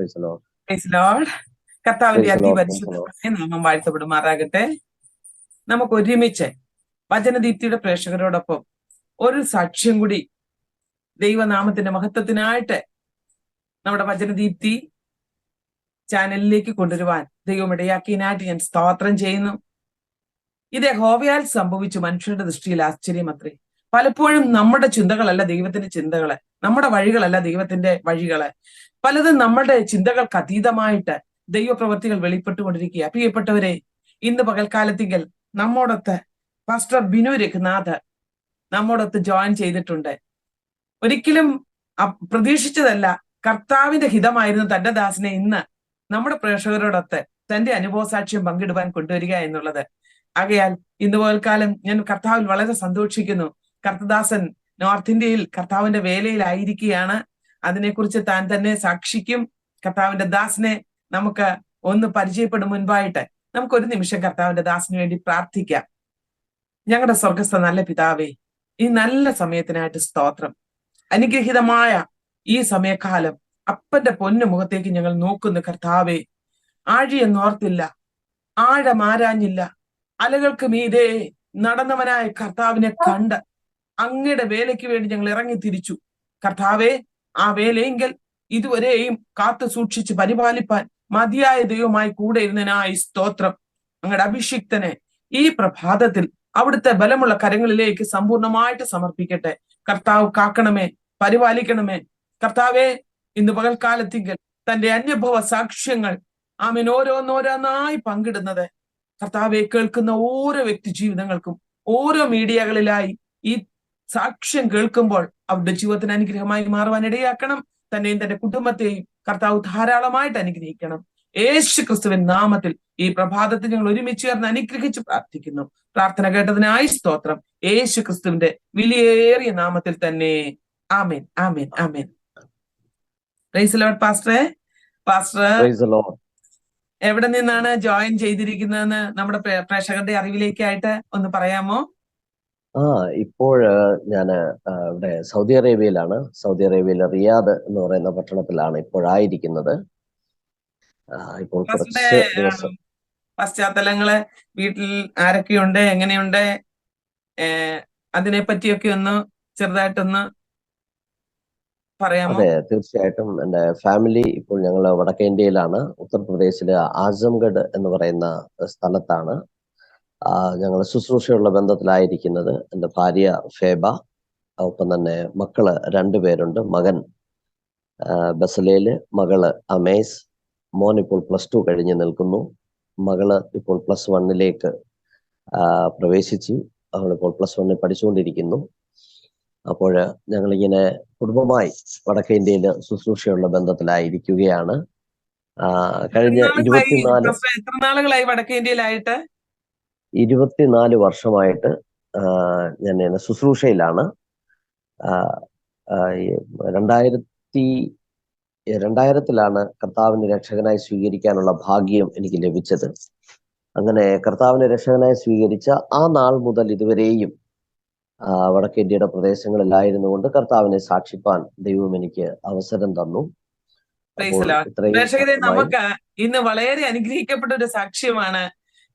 Price the Lord. Praise the Lord. കർത്താവിന്റെ praise the Lord. Praise the Lord. അതിപരിശുദ്ധമായ നാമം വാഴ്ത്തപ്പെടുമാറാകട്ടെ. നമുക്ക് ഒരുമിച്ച് വചനദീപ്തിയുടെ പ്രേക്ഷകരോടൊപ്പം ഒരു സാക്ഷ്യം കൂടി ദൈവനാമത്തിന്റെ മഹത്വത്തിനായിട്ട് നമ്മുടെ വചനദീപ്തി ചാനലിലേക്ക് കൊണ്ടുവരുവാൻ ദൈവം ഇടയാക്കിയതിനായിട്ട് ഞാൻ സ്തോത്രം ചെയ്യുന്നു. ഇത് യഹോവയാൽ സംഭവിച്ചു, മനുഷ്യരുടെ ദൃഷ്ടിയിൽ ആശ്ചര്യമത്രേ. പലപ്പോഴും നമ്മുടെ ചിന്തകളല്ല ദൈവത്തിന്റെ ചിന്തകള്, നമ്മുടെ വഴികളല്ല ദൈവത്തിന്റെ വഴികള്. പലതും നമ്മുടെ ചിന്തകൾക്ക് അതീതമായിട്ട് ദൈവപ്രവൃത്തികൾ വെളിപ്പെട്ടുകൊണ്ടിരിക്കുക. പ്രിയപ്പെട്ടവരെ, ഇന്ന് പകൽക്കാലത്തിങ്കൽ നമ്മോടൊത്ത് പാസ്റ്റർ ബിനു രഘുനാഥ് നമ്മോടൊത്ത് ജോയിൻ ചെയ്തിട്ടുണ്ട്. ഒരിക്കലും പ്രതീക്ഷിച്ചതല്ല, കർത്താവിന്റെ ഹിതമായിരുന്നു തന്റെ ദാസനെ ഇന്ന് നമ്മുടെ പ്രേക്ഷകരോടൊത്ത് തന്റെ അനുഭവ സാക്ഷ്യം പങ്കിടുവാൻ കൊണ്ടുവരിക എന്നുള്ളത്. ആകയാൽ ഇന്ന് പകൽക്കാലം ഞാൻ കർത്താവിൽ വളരെ സന്തോഷിക്കുന്നു. കർത്തദാസൻ നോർത്ത് ഇന്ത്യയിൽ കർത്താവിന്റെ വേലയിലായിരിക്കുകയാണ്. അതിനെക്കുറിച്ച് താൻ തന്നെ സാക്ഷിക്കും. കർത്താവിന്റെ ദാസനെ നമുക്ക് ഒന്ന് പരിചയപ്പെടും മുൻപായിട്ട് നമുക്കൊരു നിമിഷം കർത്താവിന്റെ ദാസന് വേണ്ടി പ്രാർത്ഥിക്കാം. ഞങ്ങളുടെ സ്വർഗസ്ഥ നല്ല പിതാവേ, ഈ നല്ല സമയത്തിനായിട്ട് സ്തോത്രം. അനുഗ്രഹീതമായ ഈ സമയകാലം അപ്പന്റെ പൊന്നു മുഖത്തേക്ക് ഞങ്ങൾ നോക്കുന്നു. കർത്താവേ, ആഴിയെന്നോർത്തില്ല, ആഴമാരാഞ്ഞില്ല, അലകൾക്ക് മീതെ നടന്നവനായ കർത്താവിനെ കണ്ട് അങ്ങയുടെ വേലയ്ക്ക് വേണ്ടി ഞങ്ങൾ ഇറങ്ങി തിരിച്ചു. കർത്താവേ, ആ വേലയെങ്കിൽ ഇതുവരെയും കാത്തു സൂക്ഷിച്ച് പരിപാലിപ്പാൻ മതിയായ ദൈവമായി കൂടെ ഇരുന്നതിനായി സ്തോത്രം. അങ്ങയുടെ അഭിഷിക്തനെ ഈ പ്രഭാതത്തിൽ അവിടുത്തെ ബലമുള്ള കരങ്ങളിലേക്ക് സമ്പൂർണമായിട്ട് സമർപ്പിക്കട്ടെ. കർത്താവ് കാക്കണമേ, പരിപാലിക്കണമേ. കർത്താവേ, ഇന്ന് പകൽക്കാലത്തിങ്കൽ തന്റെ അനുഭവ സാക്ഷ്യങ്ങൾ ആമേൻ ഓരോന്നോരോന്നായി പങ്കിടുന്നത് കർത്താവെ, കേൾക്കുന്ന ഓരോ വ്യക്തി ജീവിതങ്ങൾക്കും ഓരോ മീഡിയകളിലായി ഈ സാക്ഷ്യം കേൾക്കുമ്പോൾ അവരുടെ ജീവിതത്തിന് അനുഗ്രഹമായി മാറുവാൻ ഇടയാക്കണം. തന്നെയും തന്റെ കുടുംബത്തെയും കർത്താവ് ധാരാളമായിട്ട് അനുഗ്രഹിക്കണം. യേശു ക്രിസ്തുവിൻ നാമത്തിൽ ഈ പ്രഭാതത്തിൽ ഞങ്ങൾ ഒരുമിച്ച് ചേർന്ന് അനുഗ്രഹിച്ച് പ്രാർത്ഥിക്കുന്നു. പ്രാർത്ഥന കേട്ടതിനായി സ്തോത്രം. യേശു ക്രിസ്തുവിന്റെ വിലയേറിയ നാമത്തിൽ തന്നെ amen, amen, amen. Praise the Lord. Pastor praise the Lord. എവിടെ നിന്നാണ് ജോയിൻ ചെയ്തിരിക്കുന്നതെന്ന് നമ്മുടെ പ്രേക്ഷകരുടെ അറിവിലേക്കായിട്ട് ഒന്ന് പറയാമോ? ഇപ്പോൾ ഞാന് ഇവിടെ സൗദി അറേബ്യയിലാണ്. സൗദി അറേബ്യയിലെ റിയാദ് എന്ന് പറയുന്ന പട്ടണത്തിലാണ് ഇപ്പോഴായിരിക്കുന്നത്. ഇപ്പോൾ കുറച്ച് ദിവസം പശ്ചാത്തലങ്ങള്, വീട്ടിൽ ആരൊക്കെയുണ്ട്, എങ്ങനെയുണ്ട്, അതിനെ പറ്റിയൊക്കെ ഒന്ന് ചെറുതായിട്ടൊന്ന് പറയാമോ? അതെ, തീർച്ചയായിട്ടും. എൻ്റെ ഫാമിലി ഇപ്പോൾ ഞങ്ങൾ വടക്കേ ഇന്ത്യയിലാണ്. ഉത്തർപ്രദേശിലെ ആസംഗഡ് എന്ന് പറയുന്ന സ്ഥലത്താണ് ഞങ്ങൾ ശുശ്രൂഷയുള്ള ബന്ധത്തിലായിരിക്കുന്നത്. എൻ്റെ ഭാര്യ ഫേബ, ഒപ്പം തന്നെ മക്കള് 2 പേരുണ്ട്. മകൻ ബസലേല്, മകള് അമേസ്. മോൻ ഇപ്പോൾ +2 കഴിഞ്ഞ് നിൽക്കുന്നു. മകള് ഇപ്പോൾ +1 പ്രവേശിച്ചു. അവളിപ്പോൾ +1 പഠിച്ചുകൊണ്ടിരിക്കുന്നു. അപ്പോൾ ഞങ്ങളിങ്ങനെ കുടുംബമായി വടക്കേ ഇന്ത്യയിൽ ശുശ്രൂഷയുള്ള ബന്ധത്തിലായിരിക്കുകയാണ്. കഴിഞ്ഞ 24 വടക്കേ ഇന്ത്യയിലായിട്ട് 24 വർഷമായിട്ട് ഞാൻ ശുശ്രൂഷയിലാണ്. 2000-ലാണ് കർത്താവിനെ രക്ഷകനായി സ്വീകരിക്കാനുള്ള ഭാഗ്യം എനിക്ക് ലഭിച്ചത്. അങ്ങനെ കർത്താവിനെ രക്ഷകനായി സ്വീകരിച്ച ആ നാൾ മുതൽ ഇതുവരെയും വടക്കേ ഇന്ത്യയുടെ പ്രദേശങ്ങളിലായിരുന്നു കൊണ്ട് കർത്താവിനെ സാക്ഷിപ്പാൻ ദൈവം എനിക്ക് അവസരം തന്നു. പ്രേക്ഷകരെ, നമുക്ക് ഇന്ന് വളരെ അനുഗ്രഹിക്കപ്പെട്ട ഒരു സാക്ഷ്യമാണ്.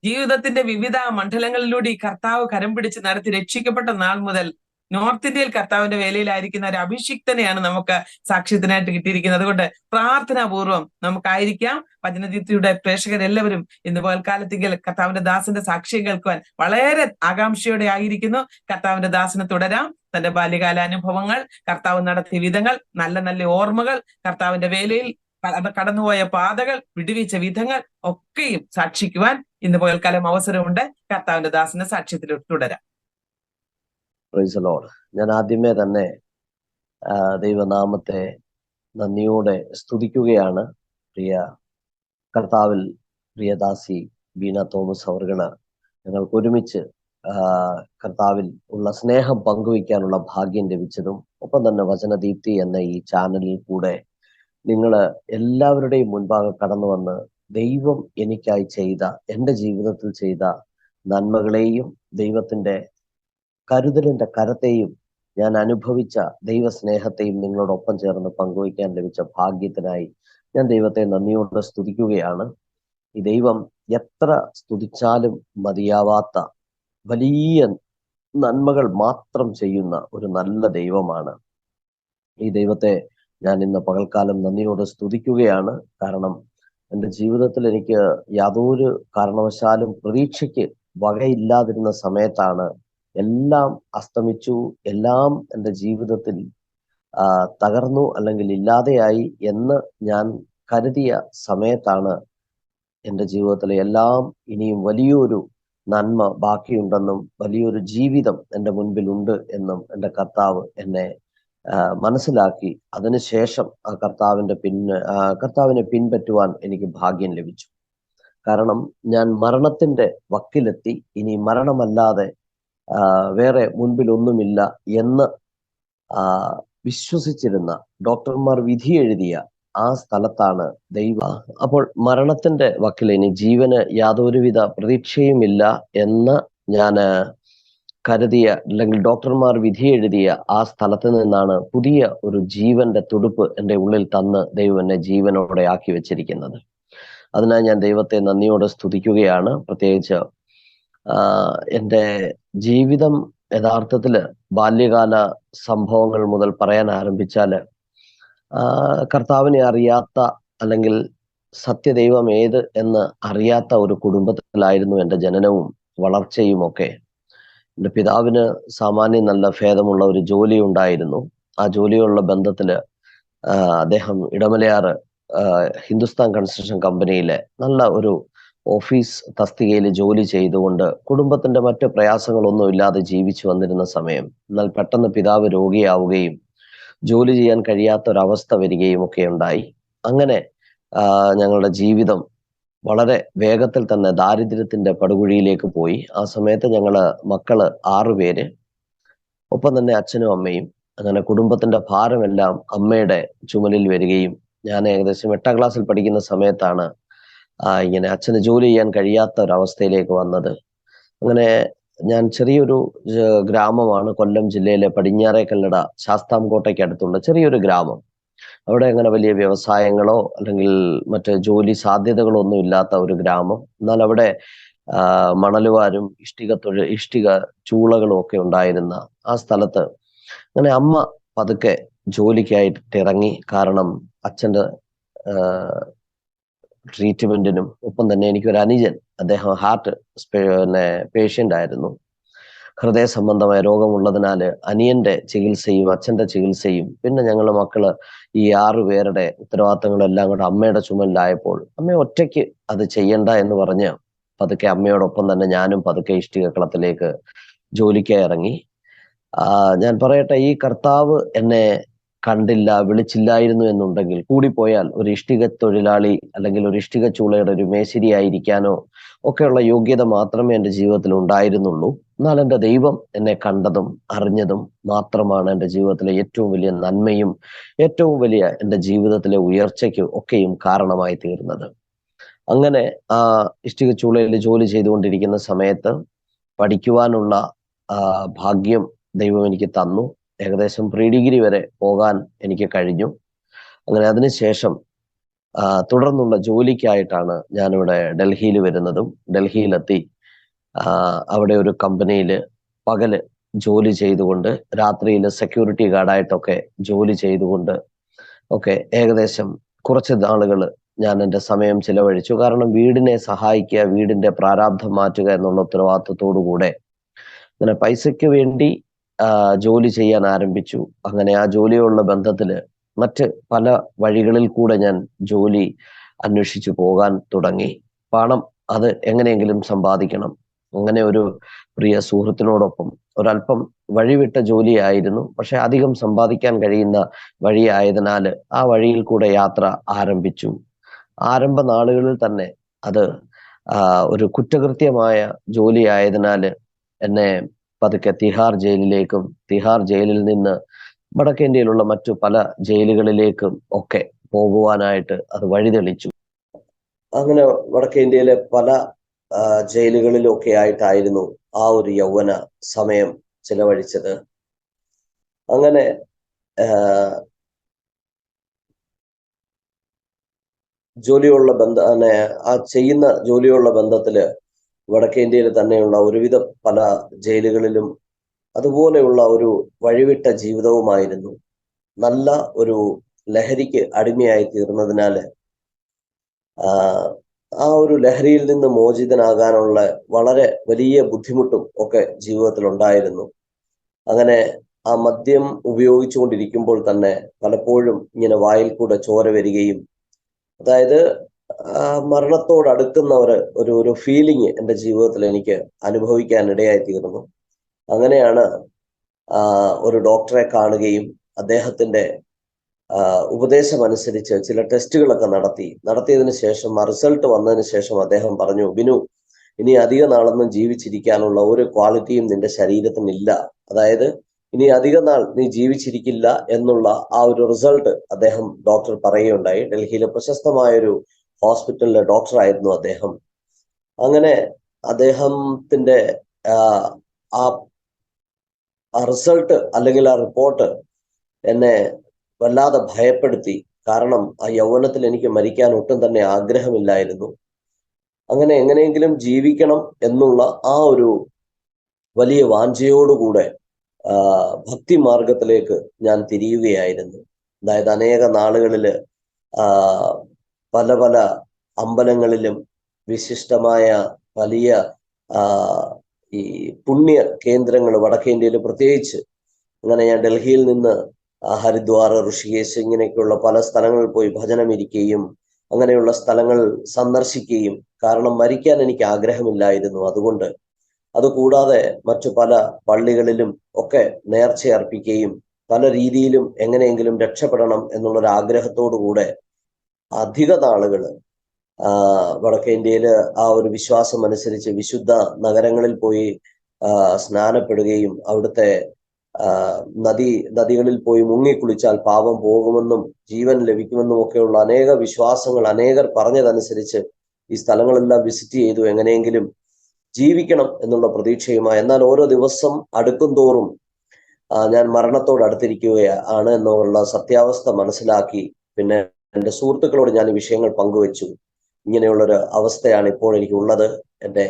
ജീവിതത്തിന്റെ വിവിധ മണ്ഡലങ്ങളിലൂടെ ഈ കർത്താവ് കരം പിടിച്ച് നടത്തി രക്ഷിക്കപ്പെട്ട നാൾ മുതൽ നോർത്ത് ഇന്ത്യയിൽ കർത്താവിന്റെ വേലയിലായിരിക്കുന്ന ഒരു അഭിഷിക്തനെയാണ് നമുക്ക് സാക്ഷ്യത്തിനായിട്ട് കിട്ടിയിരിക്കുന്നത്. അതുകൊണ്ട് പ്രാർത്ഥനാപൂർവം നമുക്കായിരിക്കാം. വചനദീപ്തിയുടെ പ്രേക്ഷകരെല്ലാവരും ഇന്ന് പകൽക്കാലത്തിങ്കിൽ കർത്താവിന്റെ ദാസന്റെ സാക്ഷ്യം കേൾക്കുവാൻ വളരെ ആകാംക്ഷയോടെ ആയിരിക്കുന്നു. കർത്താവിന്റെ ദാസന് തുടരാം. തന്റെ ബാല്യകാല അനുഭവങ്ങൾ, കർത്താവ് നടത്തിയ വിധങ്ങൾ, നല്ല നല്ല ഓർമ്മകൾ, കർത്താവിന്റെ വേലയിൽ കടന്നുപോയ പാതകൾ, വിടുവിച്ച വിധങ്ങൾ ഒക്കെയും സാക്ഷിക്കുവാൻ ഇന്ന് പകൽക്കാലം അവസരമുണ്ട്. കർത്താവിന്റെ ദാസന്റെ സാക്ഷ്യത്തിൽ തുടരാം. Price the Lord. ഞാൻ ആദ്യമേ തന്നെ ദൈവനാമത്തെ നന്ദിയോടെ സ്തുതിക്കുകയാണ്. പ്രിയ കർത്താവിൽ പ്രിയദാസി ബീന തോമസ് അവർകള് ഞങ്ങൾക്ക് ഒരുമിച്ച് കർത്താവിൽ ഉള്ള സ്നേഹം പങ്കുവയ്ക്കാനുള്ള ഭാഗ്യം ലഭിച്ചതും, ഒപ്പം തന്നെ വചനദീപ്തി എന്ന ഈ ചാനലിൽ കൂടെ നിങ്ങള് എല്ലാവരുടെയും മുൻപാകെ കടന്നു വന്ന് ദൈവം എനിക്കായി ചെയ്ത, എൻ്റെ ജീവിതത്തിൽ ചെയ്ത നന്മകളെയും ദൈവത്തിന്റെ കരുതലിന്റെ കരത്തെയും ഞാൻ അനുഭവിച്ച ദൈവസ്നേഹത്തെയും നിങ്ങളോടൊപ്പം ചേർന്ന് പങ്കുവയ്ക്കാൻ ലഭിച്ച ഭാഗ്യത്തിനായി ഞാൻ ദൈവത്തെ നന്ദിയോടെ സ്തുതിക്കുകയാണ്. ഈ ദൈവം എത്ര സ്തുതിച്ചാലും മതിയാവാത്ത വലിയ നന്മകൾ മാത്രം ചെയ്യുന്ന ഒരു നല്ല ദൈവമാണ്. ഈ ദൈവത്തെ ഞാൻ ഇന്ന് പകൽക്കാലം നന്ദിയോടെ സ്തുതിക്കുകയാണ്. കാരണം എൻ്റെ ജീവിതത്തിൽ എനിക്ക് യാതൊരു കാരണവശാലും പ്രതീക്ഷയ്ക്ക് വകയില്ലാതിരുന്ന സമയത്താണ് എല്ലാം അസ്തമിച്ചു, എല്ലാം എൻ്റെ ജീവിതത്തിൽ തകർന്നു അല്ലെങ്കിൽ ഇല്ലാതെയായി എന്ന് ഞാൻ കരുതിയ സമയത്താണ് എൻ്റെ ജീവിതത്തിലെ എല്ലാം ഇനിയും വലിയൊരു നന്മ ബാക്കിയുണ്ടെന്നും വലിയൊരു ജീവിതം എൻ്റെ മുൻപിലുണ്ട് എന്നും എൻ്റെ കർത്താവ് എന്നെ മനസ്സിലാക്കി. അതിനുശേഷം ആ കർത്താവിനെ പിൻപറ്റുവാൻ എനിക്ക് ഭാഗ്യം ലഭിച്ചു. കാരണം ഞാൻ മരണത്തിന്റെ വക്കിലെത്തി, ഇനി മരണമല്ലാതെ വേറെ മുൻപിലൊന്നുമില്ല എന്ന് വിശ്വസിച്ചിരുന്ന, ഡോക്ടർമാർ വിധി എഴുതിയ ആ സ്ഥലത്താണ് അപ്പോൾ മരണത്തിന്റെ വക്കിൽ ഇനി ജീവന് യാതൊരുവിധ പ്രതീക്ഷയുമില്ല എന്ന് ഞാൻ കരുതിയ, അല്ലെങ്കിൽ ഡോക്ടർമാർ വിധി എഴുതിയ ആ സ്ഥലത്ത് നിന്നാണ് പുതിയ ഒരു ജീവന്റെ തുടുപ്പ് എൻ്റെ ഉള്ളിൽ തന്ന് ദൈവം എന്നെ ജീവനോടെ ആക്കി വെച്ചിരിക്കുന്നത്. അതിനായി ഞാൻ ദൈവത്തെ നന്ദിയോടെ സ്തുതിക്കുകയാണ്. പ്രത്യേകിച്ച് എൻ്റെ ജീവിതം യഥാർത്ഥത്തില് ബാല്യകാല സംഭവങ്ങൾ മുതൽ പറയാൻ ആരംഭിച്ചാല് കർത്താവിനെ അറിയാത്ത, അല്ലെങ്കിൽ സത്യദൈവം ഏത് എന്ന് അറിയാത്ത ഒരു കുടുംബത്തിലായിരുന്നു എൻ്റെ ജനനവും വളർച്ചയും ഒക്കെ. എൻ്റെ പിതാവിന് സാമാന്യം നല്ല ഭേദമുള്ള ഒരു ജോലി ഉണ്ടായിരുന്നു. ആ ജോലിയുള്ള ബന്ധത്തില് അദ്ദേഹം ഇടമലയാറ് ഹിന്ദുസ്ഥാൻ കൺസ്ട്രക്ഷൻ കമ്പനിയിലെ നല്ല ഒരു ഓഫീസ് തസ്തികയിൽ ജോലി ചെയ്തുകൊണ്ട് കുടുംബത്തിന്റെ മറ്റു പ്രയാസങ്ങളൊന്നും ഇല്ലാതെ ജീവിച്ചു വന്നിരുന്ന സമയം, എന്നാൽ പെട്ടെന്ന് പിതാവ് രോഗിയാവുകയും ജോലി ചെയ്യാൻ കഴിയാത്ത ഒരവസ്ഥ വരികയും ഒക്കെ ഉണ്ടായി. അങ്ങനെ ഞങ്ങളുടെ ജീവിതം വളരെ വേഗത്തിൽ തന്നെ ദാരിദ്ര്യത്തിന്റെ പടുകുഴിയിലേക്ക് പോയി. ആ സമയത്ത് മക്കള് 6 പേര്, ഒപ്പം തന്നെ അച്ഛനും അമ്മയും. അങ്ങനെ കുടുംബത്തിന്റെ ഭാരമെല്ലാം അമ്മയുടെ ചുമലിൽ വരികയും ഞാൻ ഏകദേശം 8ാം ക്ലാസ്സിൽ പഠിക്കുന്ന സമയത്താണ് ഇങ്ങനെ അച്ഛന് ജോലി ചെയ്യാൻ കഴിയാത്ത ഒരവസ്ഥയിലേക്ക് വന്നത്. അങ്ങനെ ഞാൻ ചെറിയൊരു ഗ്രാമമാണ്, കൊല്ലം ജില്ലയിലെ പടിഞ്ഞാറേക്കല്ലട ശാസ്താംകോട്ടയ്ക്ക് അടുത്തുള്ള ചെറിയൊരു ഗ്രാമം. അവിടെ അങ്ങനെ വലിയ വ്യവസായങ്ങളോ അല്ലെങ്കിൽ മറ്റ് ജോലി സാധ്യതകളോ ഒന്നും ഇല്ലാത്ത ഒരു ഗ്രാമം. എന്നാൽ അവിടെ മണലുവാരും ഇഷ്ടിക ചൂളകളും ഒക്കെ ഉണ്ടായിരുന്ന ആ സ്ഥലത്ത് അങ്ങനെ അമ്മ പതുക്കെ ജോലിക്കായിട്ട് ഇറങ്ങി. കാരണം അച്ഛൻ്റെ ട്രീറ്റ്മെന്റിനും, ഒപ്പം തന്നെ എനിക്കൊരു അനുജൻ, അദ്ദേഹം ഹാർട്ട് പേഷ്യന്റ് ആയിരുന്നു. ഹൃദയ സംബന്ധമായ രോഗമുള്ളതിനാൽ അനിയന്റെ ചികിത്സയും അച്ഛന്റെ ചികിത്സയും പിന്നെ ഞങ്ങളുടെ മക്കള് ഈ 6 പേരുടെ ഉത്തരവാദിത്തങ്ങളെല്ലാം കൂടെ അമ്മയുടെ ചുമലിലായപ്പോൾ അമ്മ ഒറ്റയ്ക്ക് അത് ചെയ്യണ്ട എന്ന് പറഞ്ഞ് പതുക്കെ അമ്മയോടൊപ്പം തന്നെ ഞാനും പതുക്കെ ഇഷ്ടികക്കളത്തിലേക്ക് ജോലിക്കായി ഇറങ്ങി. ഞാൻ പറയട്ടെ, ഈ കർത്താവ് എന്നെ കണ്ടില്ല, വിളിച്ചില്ലായിരുന്നു എന്നുണ്ടെങ്കിൽ കൂടിപ്പോയാൽ ഒരു ഇഷ്ടിക തൊഴിലാളി അല്ലെങ്കിൽ ഒരു ഇഷ്ടിക ചൂളയുടെ ഒരു മേശരിയായിരിക്കാനോ ഒക്കെയുള്ള യോഗ്യത മാത്രമേ എൻ്റെ ജീവിതത്തിൽ ഉണ്ടായിരുന്നുള്ളൂ. എന്നാൽ എൻ്റെ ദൈവം എന്നെ കണ്ടതും അറിഞ്ഞതും മാത്രമാണ് എൻ്റെ ജീവിതത്തിലെ ഏറ്റവും വലിയ നന്മയും ഏറ്റവും വലിയ എൻ്റെ ജീവിതത്തിലെ ഉയർച്ചയ്ക്ക് ഒക്കെയും കാരണമായി തീർന്നത്. അങ്ങനെ ആ ഇഷ്ടിക ചൂളയിൽ ജോലി ചെയ്തുകൊണ്ടിരിക്കുന്ന സമയത്ത് പഠിക്കുവാനുള്ള ഭാഗ്യം ദൈവം എനിക്ക് തന്നു. ഏകദേശം പ്രീ ഡിഗ്രി വരെ പോകാൻ എനിക്ക് കഴിഞ്ഞു. അങ്ങനെ അതിനുശേഷം തുടർന്നുള്ള ജോലിക്കായിട്ടാണ് ഞാനിവിടെ ഡൽഹിയിൽ വരുന്നതും. ഡൽഹിയിലെത്തി അവിടെ ഒരു കമ്പനിയിൽ പകല് ജോലി ചെയ്തുകൊണ്ട് രാത്രിയിൽ സെക്യൂരിറ്റി ഗാർഡായിട്ടൊക്കെ ജോലി ചെയ്തുകൊണ്ട് ഒക്കെ ഏകദേശം കുറച്ച് നാളുകൾ ഞാൻ എൻ്റെ സമയം ചിലവഴിച്ചു. കാരണം വീടിനെ സഹായിക്കുക, വീടിന്റെ പ്രാരാബ്ധം മാറ്റുക എന്നുള്ള ഉത്തരവാദിത്വത്തോടു കൂടെ അങ്ങനെ പൈസയ്ക്ക് വേണ്ടി ജോലി ചെയ്യാൻ ആരംഭിച്ചു. അങ്ങനെ ആ ജോലിയുള്ള ബന്ധത്തില് മറ്റ് പല വഴികളിൽ കൂടെ ഞാൻ ജോലി അന്വേഷിച്ചു പോകാൻ തുടങ്ങി. പണം അത് എങ്ങനെയെങ്കിലും സമ്പാദിക്കണം. അങ്ങനെ ഒരു പ്രിയ സുഹൃത്തിനോടൊപ്പം ഒരല്പം വഴിവിട്ട ജോലിയായിരുന്നു, പക്ഷെ അധികം സമ്പാദിക്കാൻ കഴിയുന്ന വഴിയായതിനാൽ ആ വഴിയിൽ കൂടെ യാത്ര ആരംഭിച്ചു. ആരംഭ നാളുകളിൽ തന്നെ അത് ഒരു കുറ്റകൃത്യമായ ജോലി ആയതിനാൽ എന്നെ പതുക്കെ തിഹാർ ജയിലിലേക്കും തിഹാർ ജയിലിൽ നിന്ന് വടക്കേ ഇന്ത്യയിലുള്ള മറ്റു പല ജയിലുകളിലേക്കും ഒക്കെ പോകുവാനായിട്ട് അത് വഴിതെളിച്ചു. അങ്ങനെ വടക്കേ ഇന്ത്യയിലെ പല ജയിലുകളിലൊക്കെ ആയിട്ടായിരുന്നു ആ ഒരു യൗവന സമയം ചിലവഴിച്ചത്. അങ്ങനെ ജോലിയുള്ള ആ ചെയ്യുന്ന ജോലിയുള്ള ബന്ധത്തില് വടക്കേ ഇന്ത്യയിൽ തന്നെയുള്ള ഒരുവിധം പല ജയിലുകളിലും അതുപോലെയുള്ള ഒരു വഴിവിട്ട ജീവിതവുമായിരുന്നു. നല്ല ഒരു ലഹരിക്ക് അടിമയായി തീർന്നതിനാല് ആ ഒരു ലഹരിയിൽ നിന്ന് മോചിതനാകാനുള്ള വളരെ വലിയ ബുദ്ധിമുട്ടും ഒക്കെ ജീവിതത്തിൽ ഉണ്ടായിരുന്നു. അങ്ങനെ ആ മദ്യം ഉപയോഗിച്ചുകൊണ്ടിരിക്കുമ്പോൾ തന്നെ പലപ്പോഴും ഇങ്ങനെ വായിൽ കൂടെ ചോര വരികയും, അതായത് മരണത്തോടടുക്കുന്ന ഒരു ഫീലിംഗ് എൻ്റെ ജീവിതത്തിൽ എനിക്ക് അനുഭവിക്കാൻ ഇടയായി തീർന്നു. അങ്ങനെയാണ് ഒരു ഡോക്ടറെ കാണുകയും അദ്ദേഹത്തിന്റെ ഉപദേശമനുസരിച്ച് ചില ടെസ്റ്റുകളൊക്കെ നടത്തിയതിനു ശേഷം ആ റിസൾട്ട് വന്നതിന് ശേഷം അദ്ദേഹം പറഞ്ഞു, ബിനു, ഇനി അധിക നാളൊന്നും ജീവിച്ചിരിക്കാനുള്ള ഒരു ക്വാളിറ്റിയും നിന്റെ ശരീരത്തിനില്ല. അതായത് ഇനി അധിക നാൾ നീ ജീവിച്ചിരിക്കില്ല എന്നുള്ള ആ ഒരു റിസൾട്ട് ഡോക്ടർ പറയുകയുണ്ടായി. ഡൽഹിയിലെ പ്രശസ്തമായൊരു ഹോസ്പിറ്റലിലെ ഡോക്ടറായിരുന്നു അദ്ദേഹം. അങ്ങനെ അദ്ദേഹത്തിന്റെ ആ റിസൾട്ട് അല്ലെങ്കിൽ ആ റിപ്പോർട്ട് എന്നെ വല്ലാതെ ഭയപ്പെടുത്തി. കാരണം ആ യൗവനത്തിൽ എനിക്ക് മരിക്കാൻ ഒട്ടും തന്നെ ആഗ്രഹമില്ലായിരുന്നു. അങ്ങനെ എങ്ങനെയെങ്കിലും ജീവിക്കണം എന്നുള്ള ആ ഒരു വലിയ വാഞ്ചയോടുകൂടെ ഭക്തി മാർഗത്തിലേക്ക് ഞാൻ തിരിയുകയായിരുന്നു. അതായത് അനേക നാളുകളില് പല പല അമ്പലങ്ങളിലും വിശിഷ്ടമായ വലിയ ഈ പുണ്യ കേന്ദ്രങ്ങൾ വടക്കേ ഇന്ത്യയിൽ പ്രത്യേകിച്ച്, അങ്ങനെ ഞാൻ ഡൽഹിയിൽ നിന്ന് ഹരിദ്വാർ, ഋഷികേശ് ഇങ്ങനെയൊക്കെയുള്ള പല സ്ഥലങ്ങളിൽ പോയി ഭജനം ഇരിക്കുകയും അങ്ങനെയുള്ള സ്ഥലങ്ങൾ സന്ദർശിക്കുകയും, കാരണം മരിക്കാൻ എനിക്ക് ആഗ്രഹമില്ലായിരുന്നു. അതുകൊണ്ട് അതുകൂടാതെ മറ്റു പല പള്ളികളിലും ഒക്കെ നേർച്ചയർപ്പിക്കുകയും പല രീതിയിലും എങ്ങനെയെങ്കിലും രക്ഷപ്പെടണം എന്നുള്ളൊരു ആഗ്രഹത്തോടു കൂടെ അധിക നാളുകൾ വടക്കേ ഇന്ത്യയിൽ ആ ഒരു വിശ്വാസം അനുസരിച്ച് വിശുദ്ധ നഗരങ്ങളിൽ പോയി സ്നാനപ്പെടുകയും അവിടുത്തെ നദികളിൽ പോയി മുങ്ങിക്കുളിച്ചാൽ പാപം പോകുമെന്നും ജീവൻ ലഭിക്കുമെന്നും ഒക്കെയുള്ള അനേക വിശ്വാസങ്ങൾ അനേകർ പറഞ്ഞതനുസരിച്ച് ഈ സ്ഥലങ്ങളെല്ലാം വിസിറ്റ് ചെയ്തു, എങ്ങനെയെങ്കിലും ജീവിക്കണം എന്നുള്ള പ്രതീക്ഷയുമായി. എന്നാൽ ഓരോ ദിവസം അടുക്കും തോറും ഞാൻ മരണത്തോട് അടുത്തിരിക്കുകയാണ് എന്നുള്ള സത്യാവസ്ഥ മനസ്സിലാക്കി. പിന്നെ എൻ്റെ സുഹൃത്തുക്കളോട് ഞാൻ ഈ വിഷയങ്ങൾ പങ്കുവെച്ചു. ഇങ്ങനെയുള്ളൊരു അവസ്ഥയാണ് ഇപ്പോൾ എനിക്കുള്ളത്. എൻ്റെ